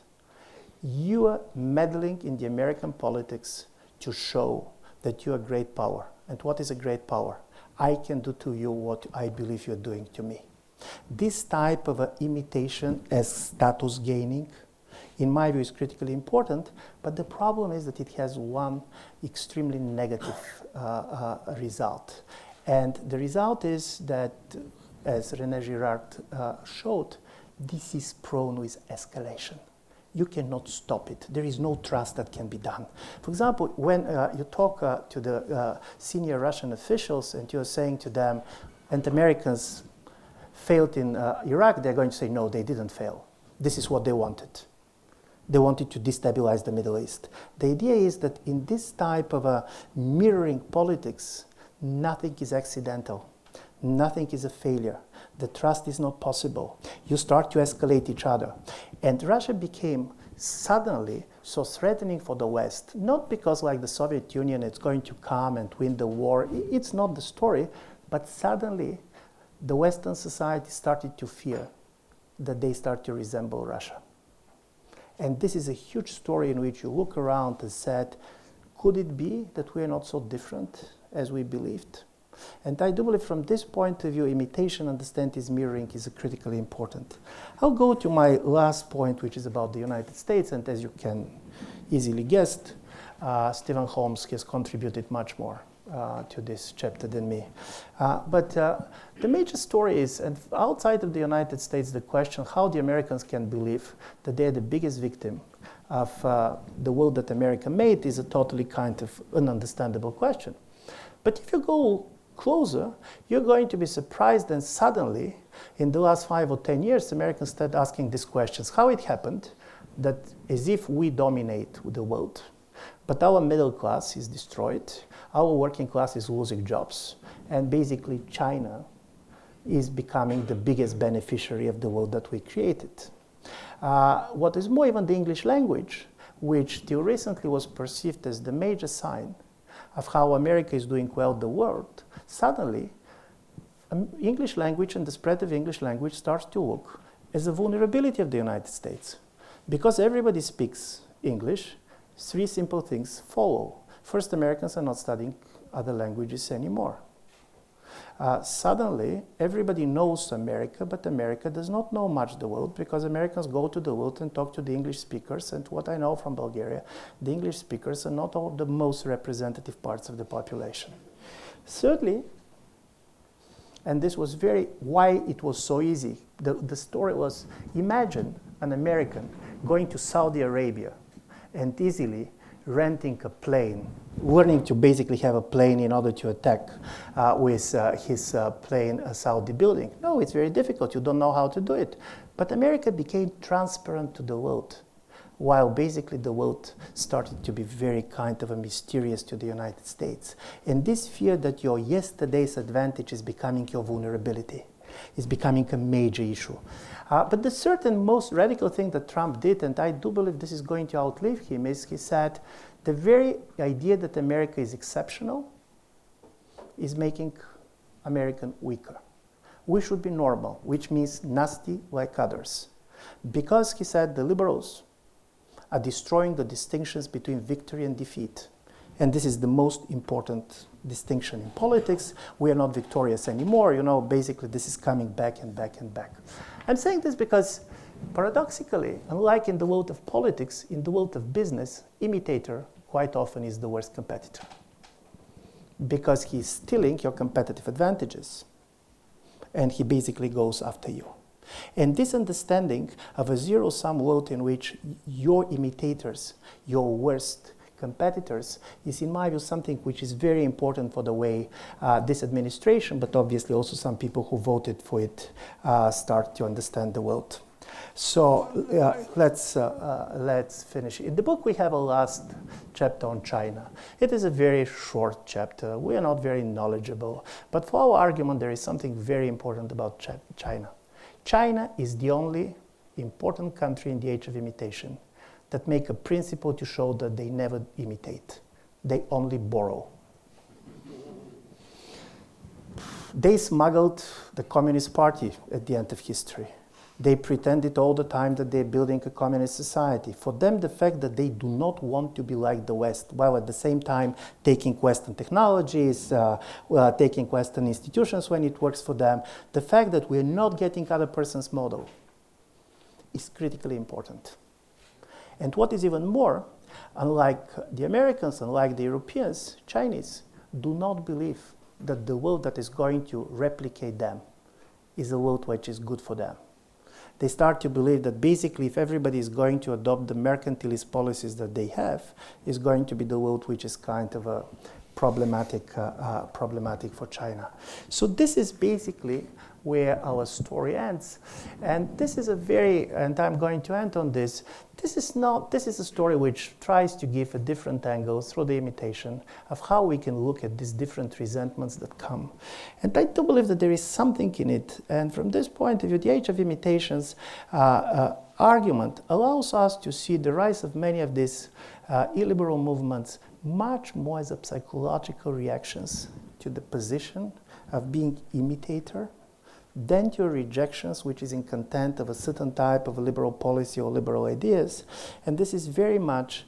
You are meddling in the American politics to show that you are a great power. And what is a great power? I can do to you what I believe you're doing to me. This type of imitation as status gaining, in my view, is critically important, but the problem is that it has one extremely negative result. And the result is that, as René Girard showed, this is prone with escalation. You cannot stop it. There is no trust that can be done. For example, when you talk to the senior Russian officials and you're saying to them, and Americans failed in Iraq, they're going to say, no, they didn't fail. This is what they wanted. They wanted to destabilize the Middle East. The idea is that in this type of a mirroring politics, nothing is accidental. Nothing is a failure. The trust is not possible. You start to escalate each other. And Russia became suddenly so threatening for the West, not because like the Soviet Union, it's going to come and win the war. It's not the story, but suddenly the Western society started to fear that they start to resemble Russia. And this is a huge story in which you look around and said, could it be that we are not so different as we believed? And I do believe from this point of view, imitation, understand is mirroring is critically important. I'll go to my last point, which is about the United States. And as you can easily guess, Stephen Holmes has contributed much more to this chapter than me. But the major story is, and outside of the United States, the question how the Americans can believe that they're the biggest victim of the world that America made is a totally kind of ununderstandable question. But if you go closer, you're going to be surprised, and suddenly, in the last 5 or 10 years, Americans start asking these questions. How it happened that as if we dominate the world, but our middle class is destroyed, our working class is losing jobs, and basically China is becoming the biggest beneficiary of the world that we created. What is more, even the English language, which till recently was perceived as the major sign of how America is doing well in the world, suddenly English language and the spread of English language starts to look as a vulnerability of the United States. Because everybody speaks English, 3 simple things follow. First, Americans are not studying other languages anymore. Suddenly, everybody knows America, but America does not know much the world because Americans go to the world and talk to the English speakers. And what I know from Bulgaria, the English speakers are not all the most representative parts of the population. Thirdly, and this was why it was so easy. The story was, imagine an American going to Saudi Arabia and easily renting a plane, learning to basically have a plane in order to attack with his plane a Saudi building. No, it's very difficult. You don't know how to do it. But America became transparent to the world, while basically the world started to be very kind of a mysterious to the United States. And this fear that your yesterday's advantage is becoming your vulnerability is becoming a major issue. But the certain most radical thing that Trump did, and I do believe this is going to outlive him, is he said the very idea that America is exceptional is making American weaker. We should be normal, which means nasty like others. Because, he said, the liberals are destroying the distinctions between victory and defeat. And this is the most important distinction in politics. We are not victorious anymore. You know, basically this is coming back and back and back. I'm saying this because paradoxically, unlike in the world of politics, in the world of business, imitator quite often is the worst competitor because he's stealing your competitive advantages and he basically goes after you. And this understanding of a zero-sum world in which your imitators, your worst competitors, is in my view something which is very important for the way this administration, but obviously also some people who voted for it, start to understand the world. So let's finish. In the book we have a last chapter on China. It is a very short chapter. We are not very knowledgeable, but for our argument there is something very important about China. China is the only important country in the Age of Imitation that make a principle to show that they never imitate. They only borrow. They smuggled the Communist Party at the end of history. They pretended all the time that they're building a communist society. For them, the fact that they do not want to be like the West, while at the same time taking Western technologies, taking Western institutions when it works for them, the fact that we're not getting other person's model is critically important. And what is even more, unlike the Americans, unlike the Europeans, Chinese do not believe that the world that is going to replicate them is a world which is good for them. They start to believe that basically if everybody is going to adopt the mercantilist policies that they have, is going to be the world which is kind of a problematic for China. So this is basically where our story ends. And this is and I'm going to end on this, this is a story which tries to give a different angle through the imitation of how we can look at these different resentments that come. And I do believe that there is something in it. And from this point of view, the Age of Imitations argument allows us to see the rise of many of these illiberal movements much more as a psychological reactions to the position of being imitator than to rejections which is in content of a certain type of a liberal policy or liberal ideas. And this is very much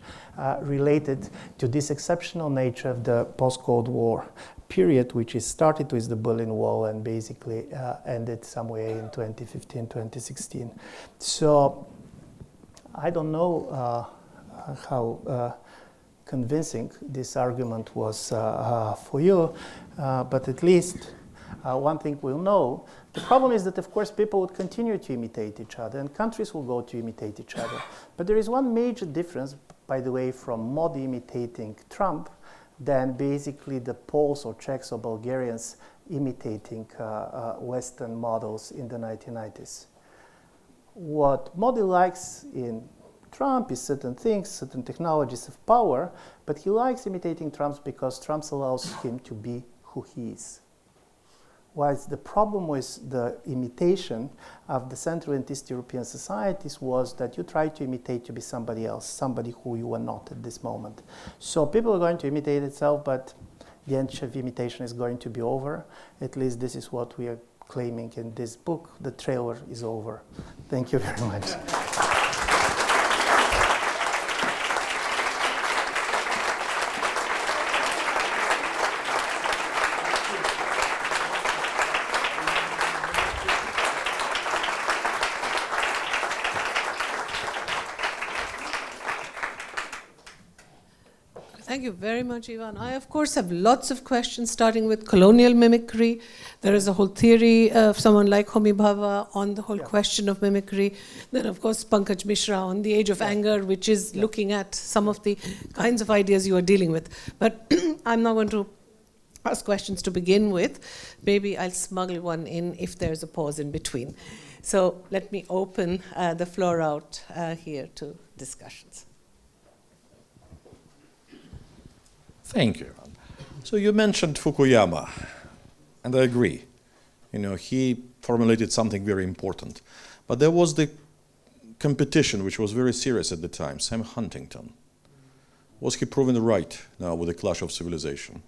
related to this exceptional nature of the post-Cold War period, which is started with the Berlin Wall and basically ended somewhere in 2015, 2016. So I don't know how convincing this argument was for you, but at least one thing we'll know. The problem is that, of course, people would continue to imitate each other, and countries will go to imitate each other. But there is one major difference, by the way, from Modi imitating Trump than basically the Poles or Czechs or Bulgarians imitating Western models in the 1990s. What Modi likes in Trump is certain things, certain technologies of power, but he likes imitating Trump because Trump allows him to be who he is. Whilst the problem with the imitation of the Central and East European societies was that you try to imitate to be somebody else, somebody who you are not at this moment. So people are going to imitate itself, but the end of imitation is going to be over. At least this is what we are claiming in this book. The trailer is over. Thank you very much.
Thank you very much, Ivan. I, of course, have lots of questions, starting with colonial mimicry. There is a whole theory of someone like Homi Bhabha on the whole question of mimicry. Then, of course, Pankaj Mishra on the Age of Anger, which is looking at some of the kinds of ideas you are dealing with. But I'm not going to ask questions to begin with. Maybe I'll smuggle one in if there's a pause in between. So let me open the floor out here to discussions.
Thank you. So you mentioned Fukuyama, and I agree. You know, he formulated something very important. But there was the competition, which was very serious at the time, Sam Huntington. Was he proven right now with the clash of civilization?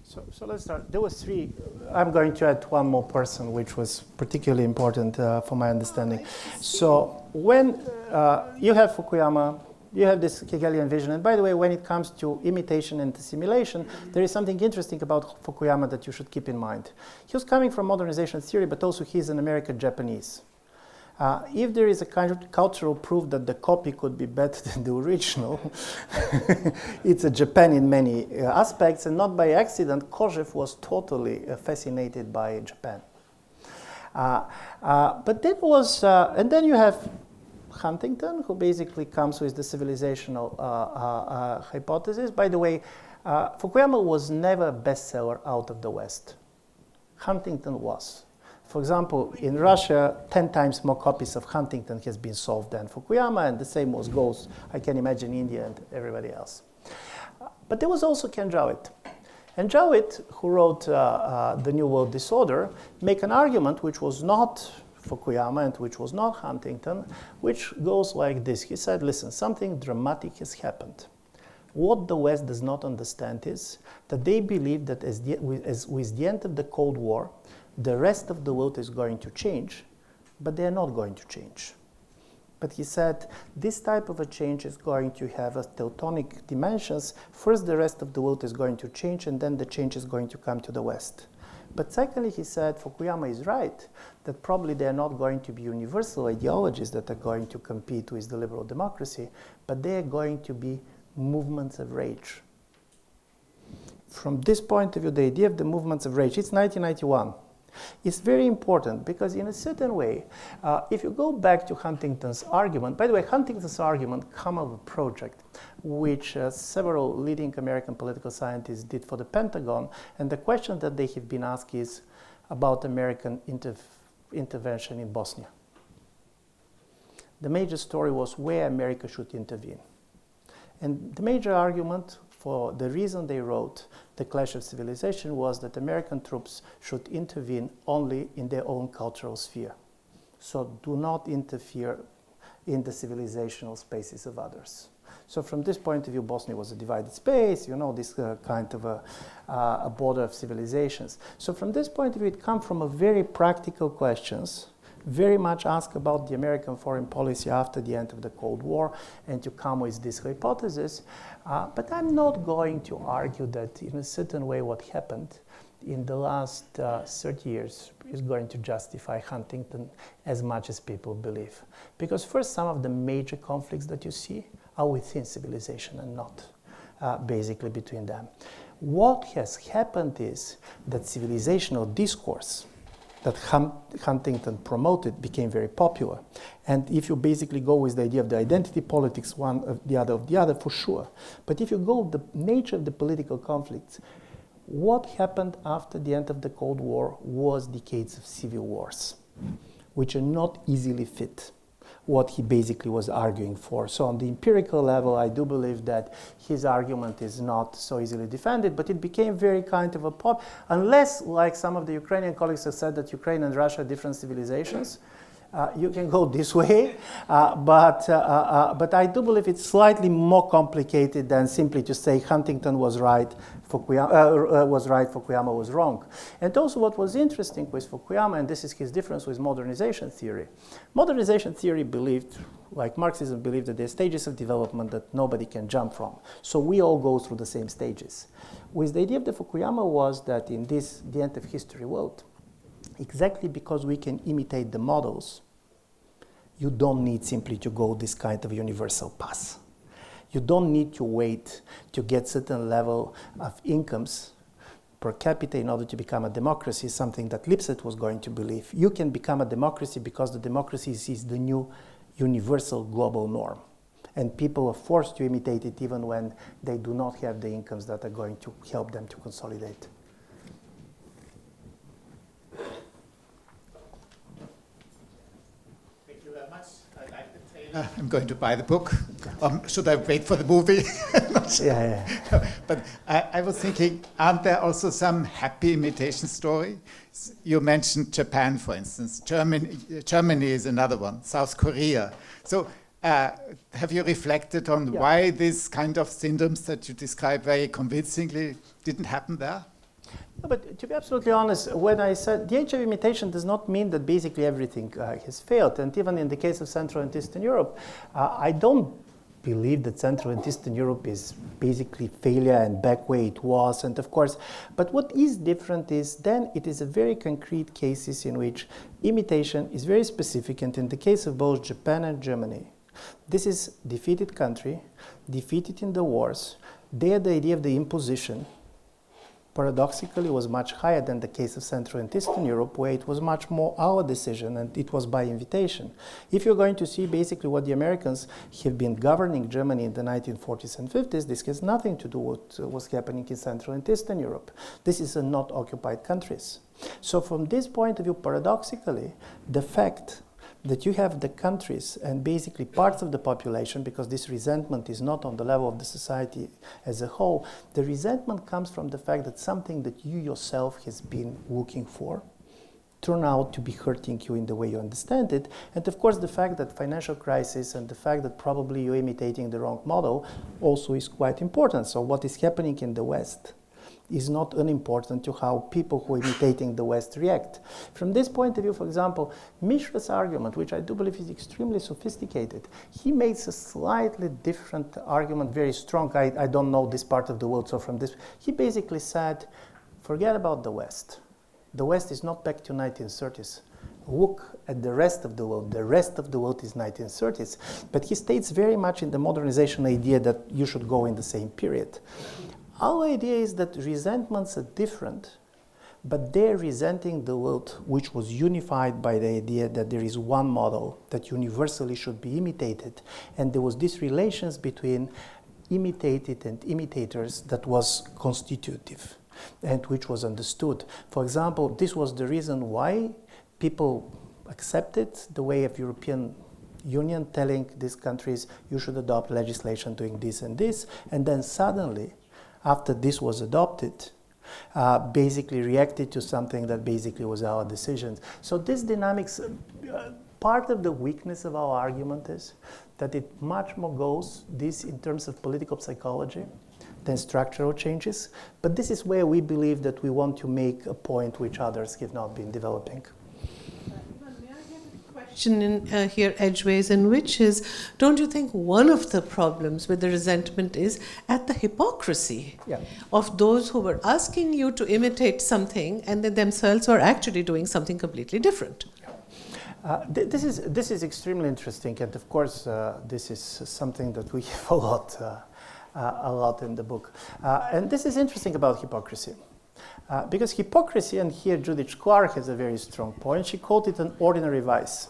So let's start. There was three. I'm going to add one more person, which was particularly important for my understanding. So when you have Fukuyama, you have this Hegelian vision. And by the way, when it comes to imitation and assimilation, there is something interesting about Fukuyama that you should keep in mind. He was coming from modernization theory, but also he's an American Japanese. If there is a kind of cultural proof that the copy could be better than the original, it's a Japan in many aspects, and not by accident, Kojev was totally fascinated by Japan. But that was, and then you have Huntington, who basically comes with the civilizational hypothesis. By the way, Fukuyama was never a bestseller out of the West. Huntington was. For example, in Russia, 10 times more copies of Huntington has been sold than Fukuyama, and the same goes, I can imagine, India and everybody else. But there was also Ken Jowett. And Jowett, who wrote The New World Disorder, make an argument which was not Fukuyama and which was not Huntington, which goes like this. He said, listen, something dramatic has happened. What the West does not understand is that they believe that with the end of the Cold War, the rest of the world is going to change, but they are not going to change. But he said, this type of a change is going to have a Teutonic dimensions. First, the rest of the world is going to change, and then the change is going to come to the West. But secondly, he said, Fukuyama is right, that probably there are not going to be universal ideologies that are going to compete with the liberal democracy, but they are going to be movements of rage. From this point of view, the idea of the movements of rage, it's 1991. It's very important because in a certain way, if you go back to Huntington's argument, by the way, Huntington's argument comes of a project which several leading American political scientists did for the Pentagon, and the question that they have been asked is about American intervention in Bosnia. The major story was where America should intervene. And the major argument for the reason they wrote The Clash of Civilization was that American troops should intervene only in their own cultural sphere. So do not interfere in the civilizational spaces of others. So from this point of view, Bosnia was a divided space, this kind of a border of civilizations. So from this point of view, it comes from a very practical questions, very much ask about the American foreign policy after the end of the Cold War and to come with this hypothesis. But I'm not going to argue that in a certain way what happened in the last 30 years is going to justify Huntington as much as people believe. Because first, some of the major conflicts that you see are within civilization and not basically between them. What has happened is that civilizational discourse that Huntington promoted became very popular. And if you basically go with the idea of the identity politics, one of the other, for sure. But if you go the nature of the political conflicts, what happened after the end of the Cold War was decades of civil wars, which are not easily fit what he basically was arguing for. So on the empirical level, I do believe that his argument is not so easily defended, but it became very kind of a pop, unless, like some of the Ukrainian colleagues have said, that Ukraine and Russia are different civilizations. You can go this way, but I do believe it's slightly more complicated than simply to say Huntington was right, Fukuyama was wrong. And also what was interesting with Fukuyama, and this is his difference with modernization theory. Modernization theory believed, like Marxism believed, that there are stages of development that nobody can jump from. So we all go through the same stages. With the idea of the Fukuyama was that in this, the end of history world, exactly because we can imitate the models, you don't need simply to go this kind of universal path. You don't need to wait to get certain level of incomes per capita in order to become a democracy, something that Lipset was going to believe. You can become a democracy because the democracy is the new universal global norm. And people are forced to imitate it even when they do not have the incomes that are going to help them to consolidate.
I'm going to buy the book. Should I wait for the movie?
Yeah.
But I was thinking, aren't there also some happy imitation story? You mentioned Japan, for instance. Germany is another one. South Korea. So have you reflected on why these kind of syndromes that you describe very convincingly didn't happen there?
No, but to be absolutely honest, when I said the Age of Imitation does not mean that basically everything has failed. And even in the case of Central and Eastern Europe, I don't believe that Central and Eastern Europe is basically failure and back where it was. And of course, but what is different is then it is a very concrete cases in which imitation is very specific. And in the case of both Japan and Germany, this is defeated country, defeated in the wars. There the idea of the imposition paradoxically was much higher than the case of Central and Eastern Europe, where it was much more our decision and it was by invitation. If you're going to see basically what the Americans have been governing Germany in the 1940s and 50s, this has nothing to do with what was happening in Central and Eastern Europe. This is not occupied countries. So from this point of view, paradoxically, the fact that you have the countries and basically parts of the population, because this resentment is not on the level of the society as a whole, the resentment comes from the fact that something that you yourself has been looking for turn out to be hurting you in the way you understand it. And of course the fact that financial crisis and the fact that probably you're imitating the wrong model also is quite important. So what is happening in the West is not unimportant to how people who are imitating the West react. From this point of view, for example, Mishra's argument, which I do believe is extremely sophisticated, he makes a slightly different argument, very strong. I don't know this part of the world, so from this, he basically said, forget about the West. The West is not back to 1930s. Look at the rest of the world. The rest of the world is 1930s. But he states very much in the modernization idea that you should go in the same period. Our idea is that resentments are different, but they're resenting the world which was unified by the idea that there is one model that universally should be imitated, and there was this relations between imitated and imitators that was constitutive and which was understood. For example, this was the reason why people accepted the way of European Union telling these countries you should adopt legislation doing this and this, and then suddenly after this was adopted, basically reacted to something that basically was our decisions. So this dynamics, part of the weakness of our argument is that it much more goes this in terms of political psychology than structural changes. But this is where we believe that we want to make a point which others have not been developing.
In here edgeways, and which is, don't you think one of the problems with the resentment is at the hypocrisy of those who were asking you to imitate something and then themselves are actually doing something completely different?
This is extremely interesting, and of course this is something that we have a lot in the book. And this is interesting about hypocrisy. Because hypocrisy, and here Judith Clark has a very strong point, she called it an ordinary vice.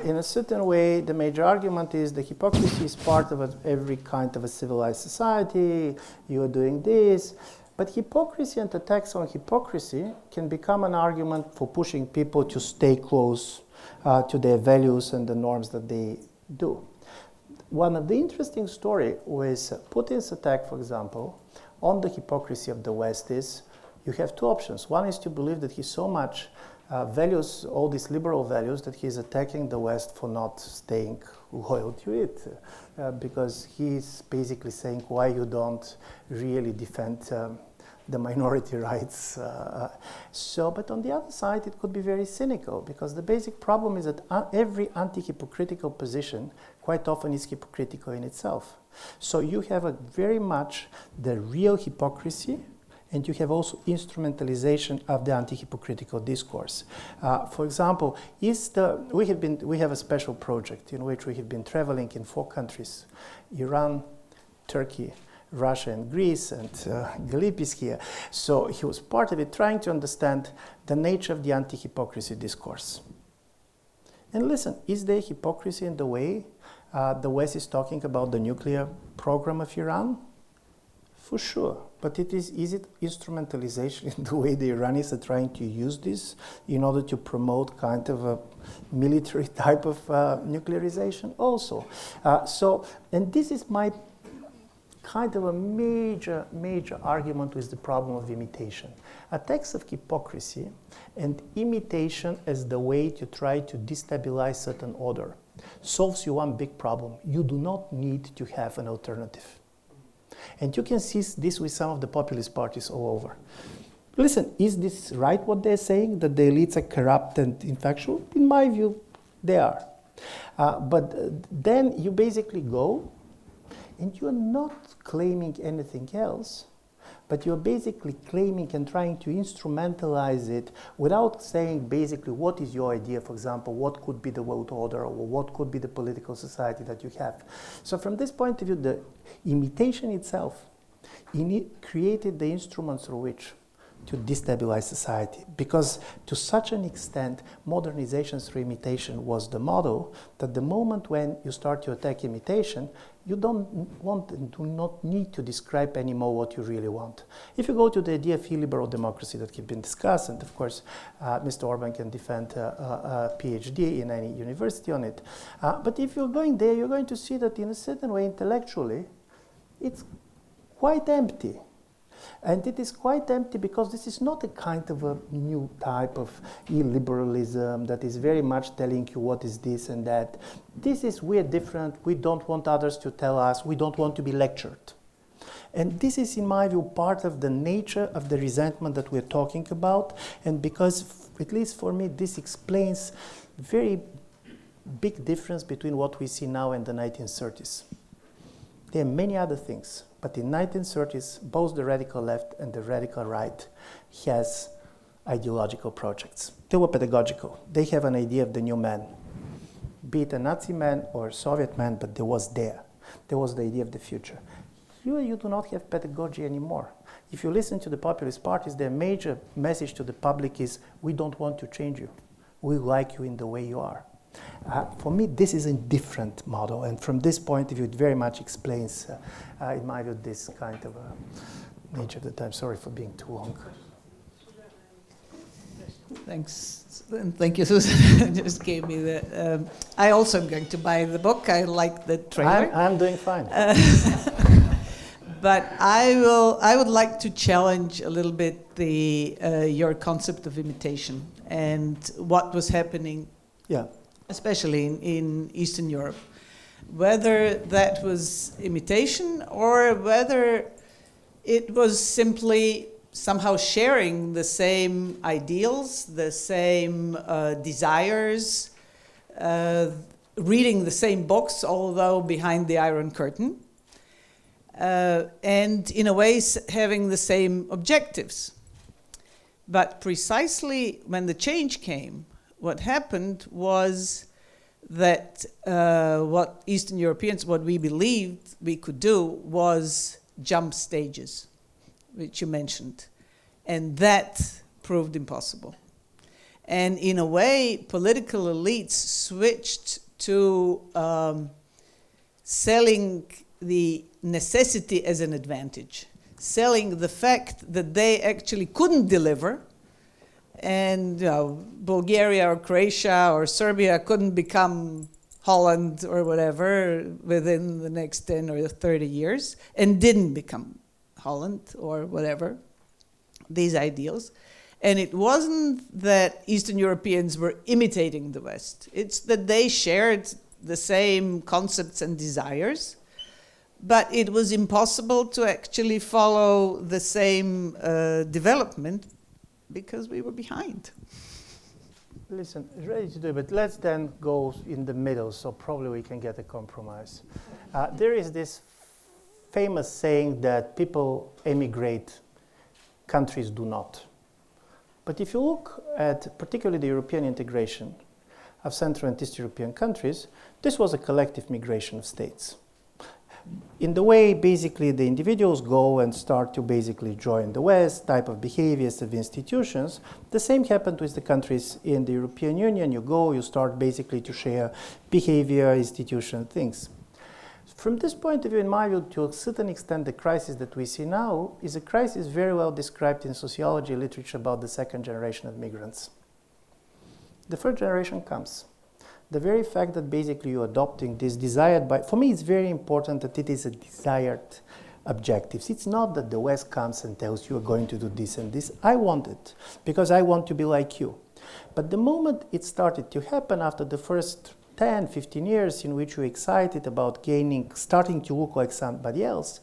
In a certain way, the major argument is the hypocrisy is part of every kind of a civilized society, you are doing this, but hypocrisy and attacks on hypocrisy can become an argument for pushing people to stay close to their values and the norms that they do. One of the interesting stories with Putin's attack, for example, on the hypocrisy of the West is you have two options. One is to believe that he so much values all these liberal values that he's attacking the West for not staying loyal to it, because he's basically saying why you don't really defend the minority rights. But on the other side, it could be very cynical, because the basic problem is that every anti-hypocritical position quite often is hypocritical in itself. So you have a very much the real hypocrisy, and you have also instrumentalization of the anti-hypocritical discourse. For example, we have a special project in which we have been traveling in 4 countries: Iran, Turkey, Russia, and Greece, and Galip is here. So he was part of it, trying to understand the nature of the anti-hypocrisy discourse. And listen, is there hypocrisy in the way the West is talking about the nuclear program of Iran? For sure. But is it instrumentalization in the way the Iranians are trying to use this in order to promote kind of a military type of nuclearization also? And this is my kind of a major argument with the problem of imitation. Attacks of hypocrisy and imitation as the way to try to destabilize certain order solves you one big problem. You do not need to have an alternative. And you can see this with some of the populist parties all over. Listen, is this right what they're saying, that the elites are corrupt and infactual? In my view, they are. But then you basically go, and you're not claiming anything else, but you're basically claiming and trying to instrumentalize it without saying basically what is your idea, for example, what could be the world order or what could be the political society that you have. So from this point of view, the imitation itself created the instruments through which to destabilize society, because to such an extent modernization through imitation was the model that the moment when you start to attack imitation, you don't want and do not need to describe anymore what you really want. If you go to the idea of illiberal democracy that has been discussed, and of course Mr. Orban can defend a PhD in any university on it, but if you're going there, you're going to see that in a certain way intellectually it's quite empty. And it is quite empty because this is not a kind of a new type of illiberalism that is very much telling you what is this and that. This is, we're different, we don't want others to tell us, we don't want to be lectured. And this is, in my view, part of the nature of the resentment that we're talking about. And because, at least for me, this explains very big difference between what we see now and the 1930s. There are many other things. But in 1930s, both the radical left and the radical right has ideological projects. They were pedagogical. They have an idea of the new man, be it a Nazi man or a Soviet man, but there was the idea of the future. Here you do not have pedagogy anymore. If you listen to the populist parties, their major message to the public is, we don't want to change you. We like you in the way you are. For me, this is a different model, and from this point of view, it very much explains, in my view, this kind of nature of the time. Sorry for being too long.
Thanks, and thank you, Susan. Just gave me the. I also am going to buy the book. I like the trailer.
I'm doing fine.
But I would like to challenge a little bit your concept of imitation and what was happening.
Yeah.
Especially in Eastern Europe, whether that was imitation or whether it was simply somehow sharing the same ideals, the same desires, reading the same books, although behind the Iron Curtain, and in a way having the same objectives. But precisely when the change came, what happened was that what Eastern Europeans, what we believed we could do was jump stages, which you mentioned. And that proved impossible. And in a way, political elites switched to selling the necessity as an advantage, selling the fact that they actually couldn't deliver. And Bulgaria or Croatia or Serbia couldn't become Holland or whatever within the next 10 or 30 years, and didn't become Holland or whatever, these ideals. And it wasn't that Eastern Europeans were imitating the West. It's that they shared the same concepts and desires, but it was impossible to actually follow the same development because we were behind.
Listen, ready to do it, but let's then go in the middle, so probably we can get a compromise. There is this famous saying that people emigrate, countries do not. But if you look at particularly the European integration of Central and East European countries, this was a collective migration of states. In the way basically the individuals go and start to basically join the West, type of behaviors of institutions, the same happened with the countries in the European Union. You go, you start basically to share behavior, institution, things. From this point of view, in my view, to a certain extent, the crisis that we see now is a crisis very well described in sociology literature about the second generation of migrants. The first generation comes. The very fact that basically you're adopting this desired by, for me it's very important that it is a desired objectives. It's not that the West comes and tells you are going to do this and this. I want it because I want to be like you. But the moment it started to happen after the first 10, 15 years in which you're excited about gaining, starting to look like somebody else,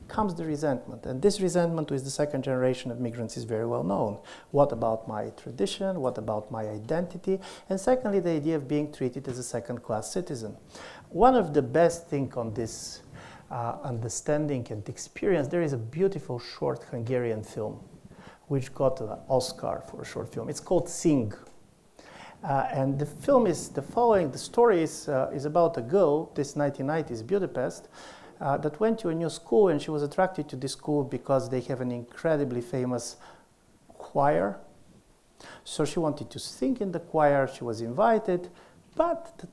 comes the resentment. And this resentment with the second generation of migrants is very well known. What about my tradition? What about my identity? And secondly, the idea of being treated as a second-class citizen. One of the best things on this understanding and experience, there is a beautiful short Hungarian film which got an Oscar for a short film. It's called Sing. And the film is the following. The story is about a girl, this 1990s Budapest, that went to a new school, and she was attracted to this school because they have an incredibly famous choir. So she wanted to sing in the choir. She was invited, but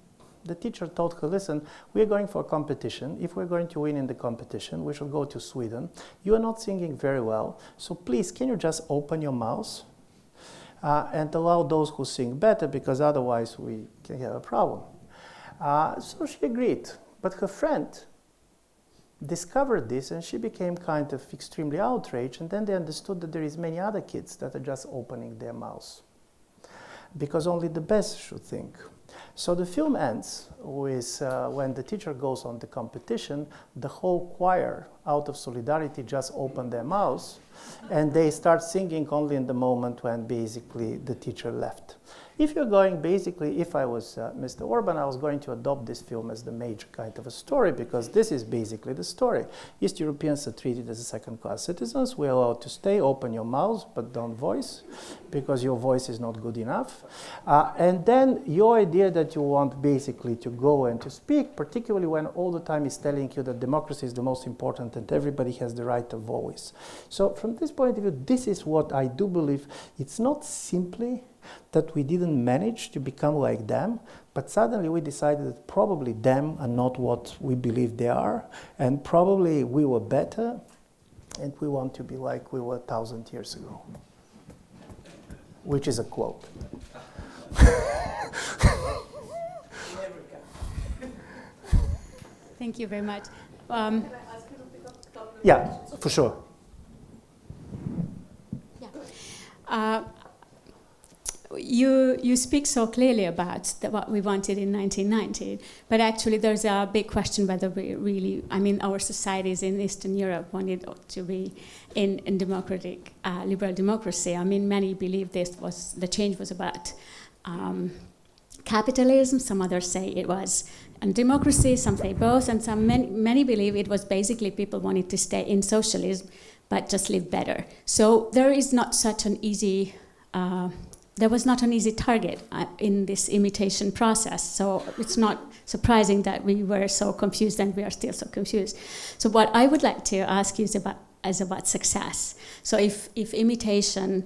the teacher told her, listen, we are going for a competition. If we're going to win in the competition, we should go to Sweden. You are not singing very well, so please, can you just open your mouth and allow those who sing better, because otherwise we can have a problem. So she agreed, but her friend discovered this, and she became kind of extremely outraged, and then they understood that there is many other kids that are just opening their mouths, because only the best should think. So the film ends with when the teacher goes on the competition, the whole choir, out of solidarity, just open their mouths, and they start singing only in the moment when basically the teacher left. If you're going, basically, if I was Mr. Orban, I was going to adopt this film as the major kind of a story, because this is basically the story. East Europeans are treated as second-class citizens. We're allowed to stay, open your mouths, but don't voice, because your voice is not good enough. And then your idea that you want basically to go and to speak, particularly when all the time is telling you that democracy is the most important and everybody has the right of voice. So from this point of view, this is what I do believe. It's not simply that we didn't manage to become like them, but suddenly we decided that probably them are not what we believe they are, and probably we were better, and we want to be like we were 1,000 years ago, which is a quote.
Thank you very much.
Yeah, for sure.
You speak so clearly about what we wanted in 1990, but actually there's a big question whether we really, I mean, our societies in Eastern Europe wanted to be in democratic, liberal democracy. I mean, many believe the change was about capitalism. Some others say it was democracy. Some say both, and many believe it was basically people wanted to stay in socialism, but just live better. So there is not such an easy. There was not an easy target in this imitation process, so it's not surprising that we were so confused, and we are still so confused. So what I would like to ask you is about success. So if imitators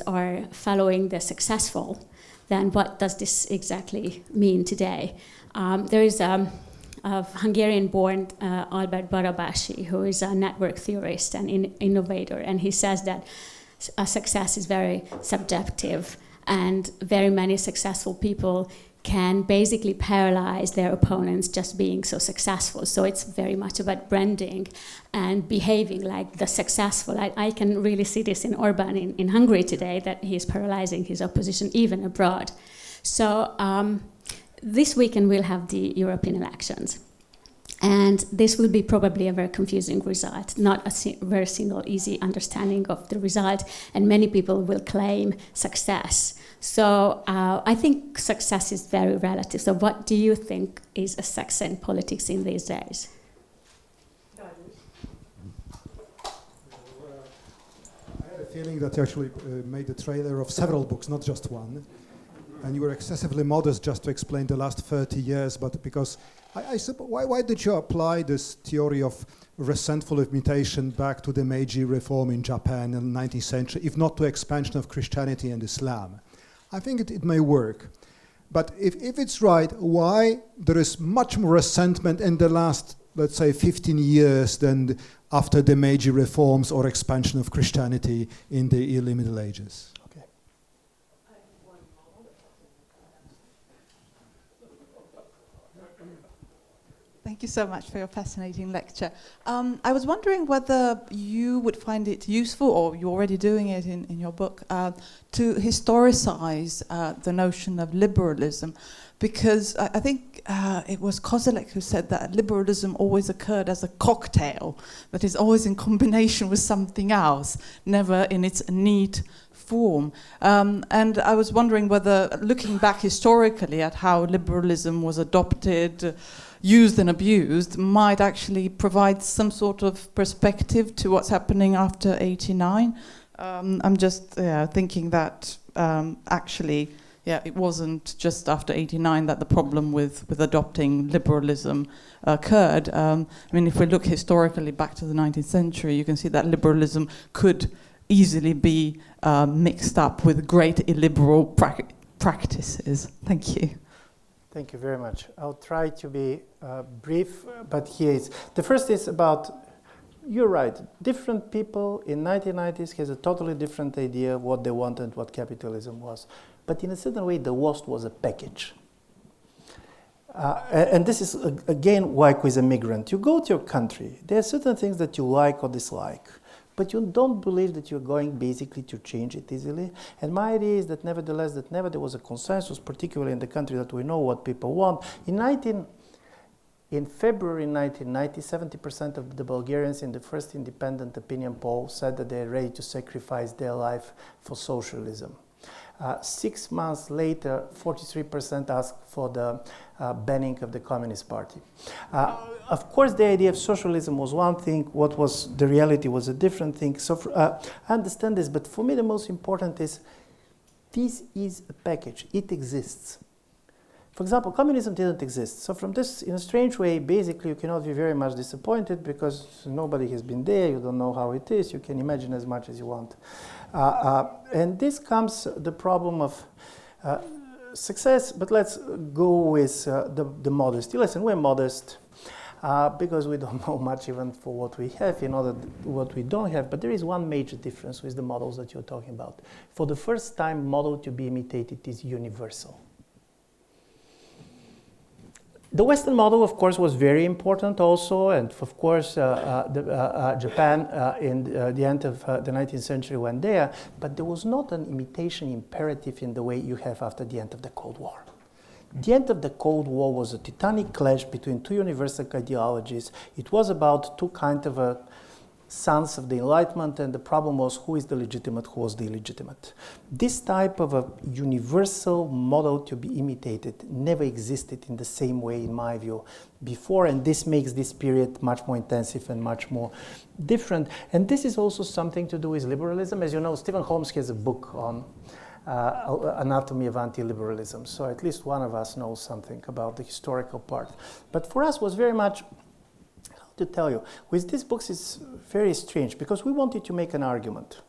are following the successful, then what does this exactly mean today? There is a Hungarian-born Albert Barabási, who is a network theorist and innovator, and he says that success is very subjective, and very many successful people can basically paralyze their opponents just being so successful. So it's very much about branding and behaving like the successful. I can really see this in Orban in Hungary today, that he is paralyzing his opposition even abroad. So this weekend we'll have the European elections. And this will be probably a very confusing result, not a very single easy understanding of the result, and many people will claim success. So I think success is very relative. So what do you think is a success in politics in these days?
I had a feeling that you actually made a trailer of several books, not just one. And you were excessively modest just to explain the last 30 years, but because why did you apply this theory of resentful imitation back to the Meiji reform in Japan in the 19th century, if not to expansion of Christianity and Islam? I think it may work. But if it's right, why there is much more resentment in the last, let's say, 15 years than after the Meiji reforms or expansion of Christianity in the early Middle Ages?
Thank you so much for your fascinating lecture. I was wondering whether you would find it useful, or you're already doing it in your book, to historicize the notion of liberalism, because I think it was Koselleck who said that liberalism always occurred as a cocktail that is always in combination with something else, never in its neat form. And I was wondering whether, looking back historically at how liberalism was adopted, used and abused, might actually provide some sort of perspective to what's happening after '89. I'm just thinking that actually it wasn't just after '89 that the problem with adopting liberalism occurred. I mean, if we look historically back to the 19th century, you can see that liberalism could easily be mixed up with great illiberal practices. Thank you.
Thank you very much. I'll try to be brief, but here is the first is about. You're right. Different people in 1990s has a totally different idea of what they wanted and what capitalism was. But in a certain way, the West was a package. And this is, again, like with a migrant. You go to your country. There are certain things that you like or dislike. But you don't believe that you're going basically to change it easily. And my idea is that nevertheless, that never there was a consensus, particularly in the country that we know what people want. In February 1990, 70% of the Bulgarians in the first independent opinion poll said that they're ready to sacrifice their life for socialism. 6 months later, 43% asked for the banning of the Communist Party. Of course, the idea of socialism was one thing. What was the reality was a different thing. So I understand this, but for me the most important is this is a package. It exists. For example, communism didn't exist. So from this, in a strange way, basically you cannot be very much disappointed because nobody has been there, you don't know how it is, you can imagine as much as you want. And this comes the problem of success, but let's go with the modesty. Listen, we're modest because we don't know much even for what we have, in order what we don't have. But there is one major difference with the models that you're talking about. For the first time, model to be imitated is universal. The Western model, of course, was very important also, and of course, Japan in the end of the 19th century went there, but there was not an imitation imperative in the way you have after the end of the Cold War. The end of the Cold War was a titanic clash between two universal ideologies. It was about two kind of sons of the Enlightenment, and the problem was who is the legitimate, who was the illegitimate. This type of a universal model to be imitated never existed in the same way, in my view, before, and this makes this period much more intensive and much more different. And this is also something to do with liberalism. As you know, Stephen Holmes has a book on anatomy of anti-liberalism, so at least one of us knows something about the historical part. But for us was very much, to tell you, with these books it's very strange because we wanted to make an argument,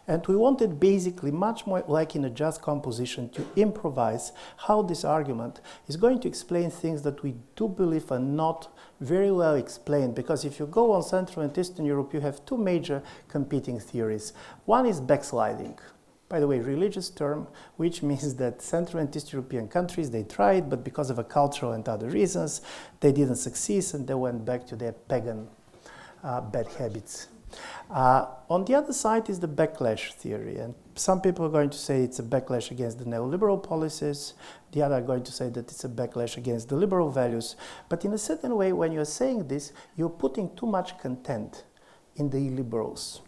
and we wanted basically much more like in a jazz composition to improvise how this argument is going to explain things that we do believe are not very well explained, because if you go on Central and Eastern Europe you have two major competing theories. One is backsliding. By the way, religious term, which means that Central and East European countries, they tried, but because of a cultural and other reasons, they didn't succeed, and they went back to their pagan bad habits. On the other side is the backlash theory, and some people are going to say it's a backlash against the neoliberal policies, the other are going to say that it's a backlash against the liberal values. But in a certain way, when you're saying this, you're putting too much content in the illiberals.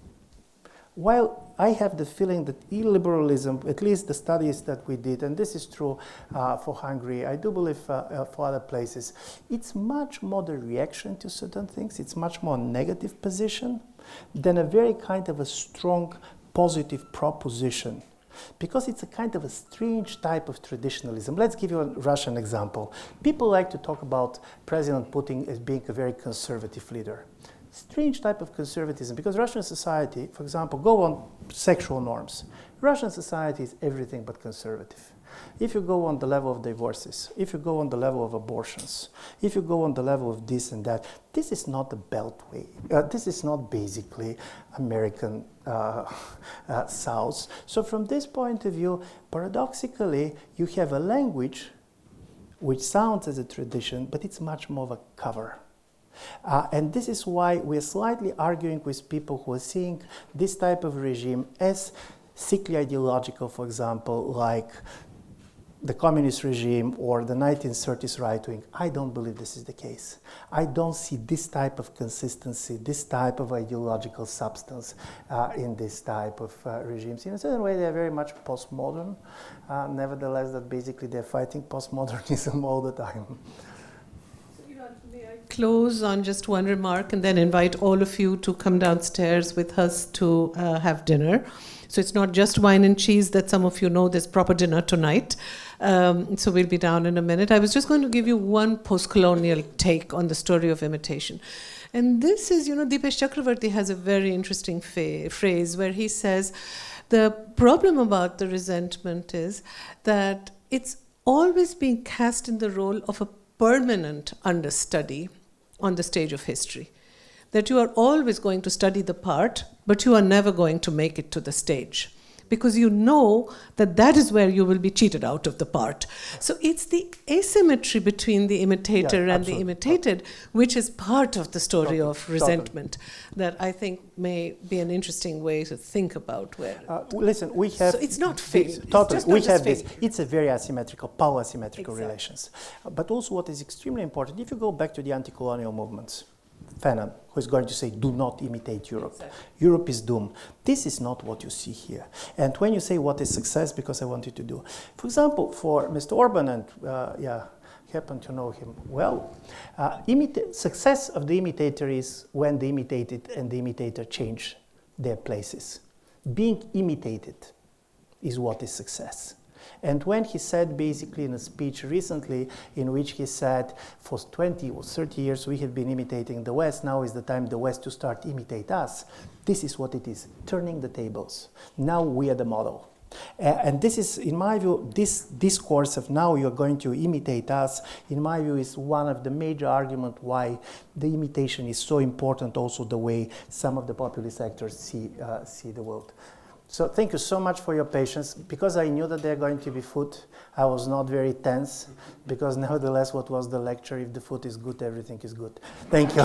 While I have the feeling that illiberalism, at least the studies that we did, and this is true for Hungary, I do believe for other places, it's much more the reaction to certain things, it's much more negative position than a very kind of a strong positive proposition. Because it's a kind of a strange type of traditionalism. Let's give you a Russian example. People like to talk about President Putin as being a very conservative leader. Strange type of conservatism, because Russian society, for example, go on sexual norms. Russian society is everything but conservative. If you go on the level of divorces, if you go on the level of abortions, if you go on the level of this and that, this is not the beltway. This is not basically American South. So from this point of view, paradoxically, you have a language which sounds as a tradition, but it's much more of a cover. And this is why we're slightly arguing with people who are seeing this type of regime as sickly ideological, for example, like the communist regime or the 1930s right wing. I don't believe this is the case. I don't see this type of consistency, this type of ideological substance in this type of regimes. In a certain way, they're very much postmodern. Nevertheless, that basically they're fighting postmodernism all the time.
May I close on just one remark and then invite all of you to come downstairs with us to have dinner. So it's not just wine and cheese that some of you know, there's proper dinner tonight. So we'll be down in a minute. I was just going to give you one post-colonial take on the story of imitation. And this is, Dipesh Chakravarti has a very interesting phrase where he says, the problem about the resentment is that it's always being cast in the role of a permanent understudy on the stage of history. That you are always going to study the part, but you are never going to make it to the stage. Because you know that that is where you will be cheated out of the part. So it's the asymmetry between the imitator and the imitated, which is part of the story of resentment, that I think may be an interesting way to think about where.
Listen, we have.
So it's not fake.
Totally, we have this. It's a very asymmetrical, power asymmetrical relations. But also, what is extremely important, if you go back to the anti-colonial movements, Fanon, who is going to say, do not imitate Europe. Exactly. Europe is doomed. This is not what you see here. And when you say what is success, because I wanted to do, for example, for Mr. Orban, and happen to know him well, success of the imitator is when the imitated and the imitator change their places. Being imitated is what is success. And when he said basically in a speech recently in which he said for 20 or 30 years we have been imitating the West, now is the time the West to start imitate us, this is what it is, turning the tables. Now we are the model. And this is, in my view, this discourse of now you're going to imitate us, in my view, is one of the major arguments why the imitation is so important, also the way some of the populist actors see the world. So thank you so much for your patience. Because I knew that there are going to be food, I was not very tense, because nevertheless, what was the lecture? If the food is good, everything is good. Thank you.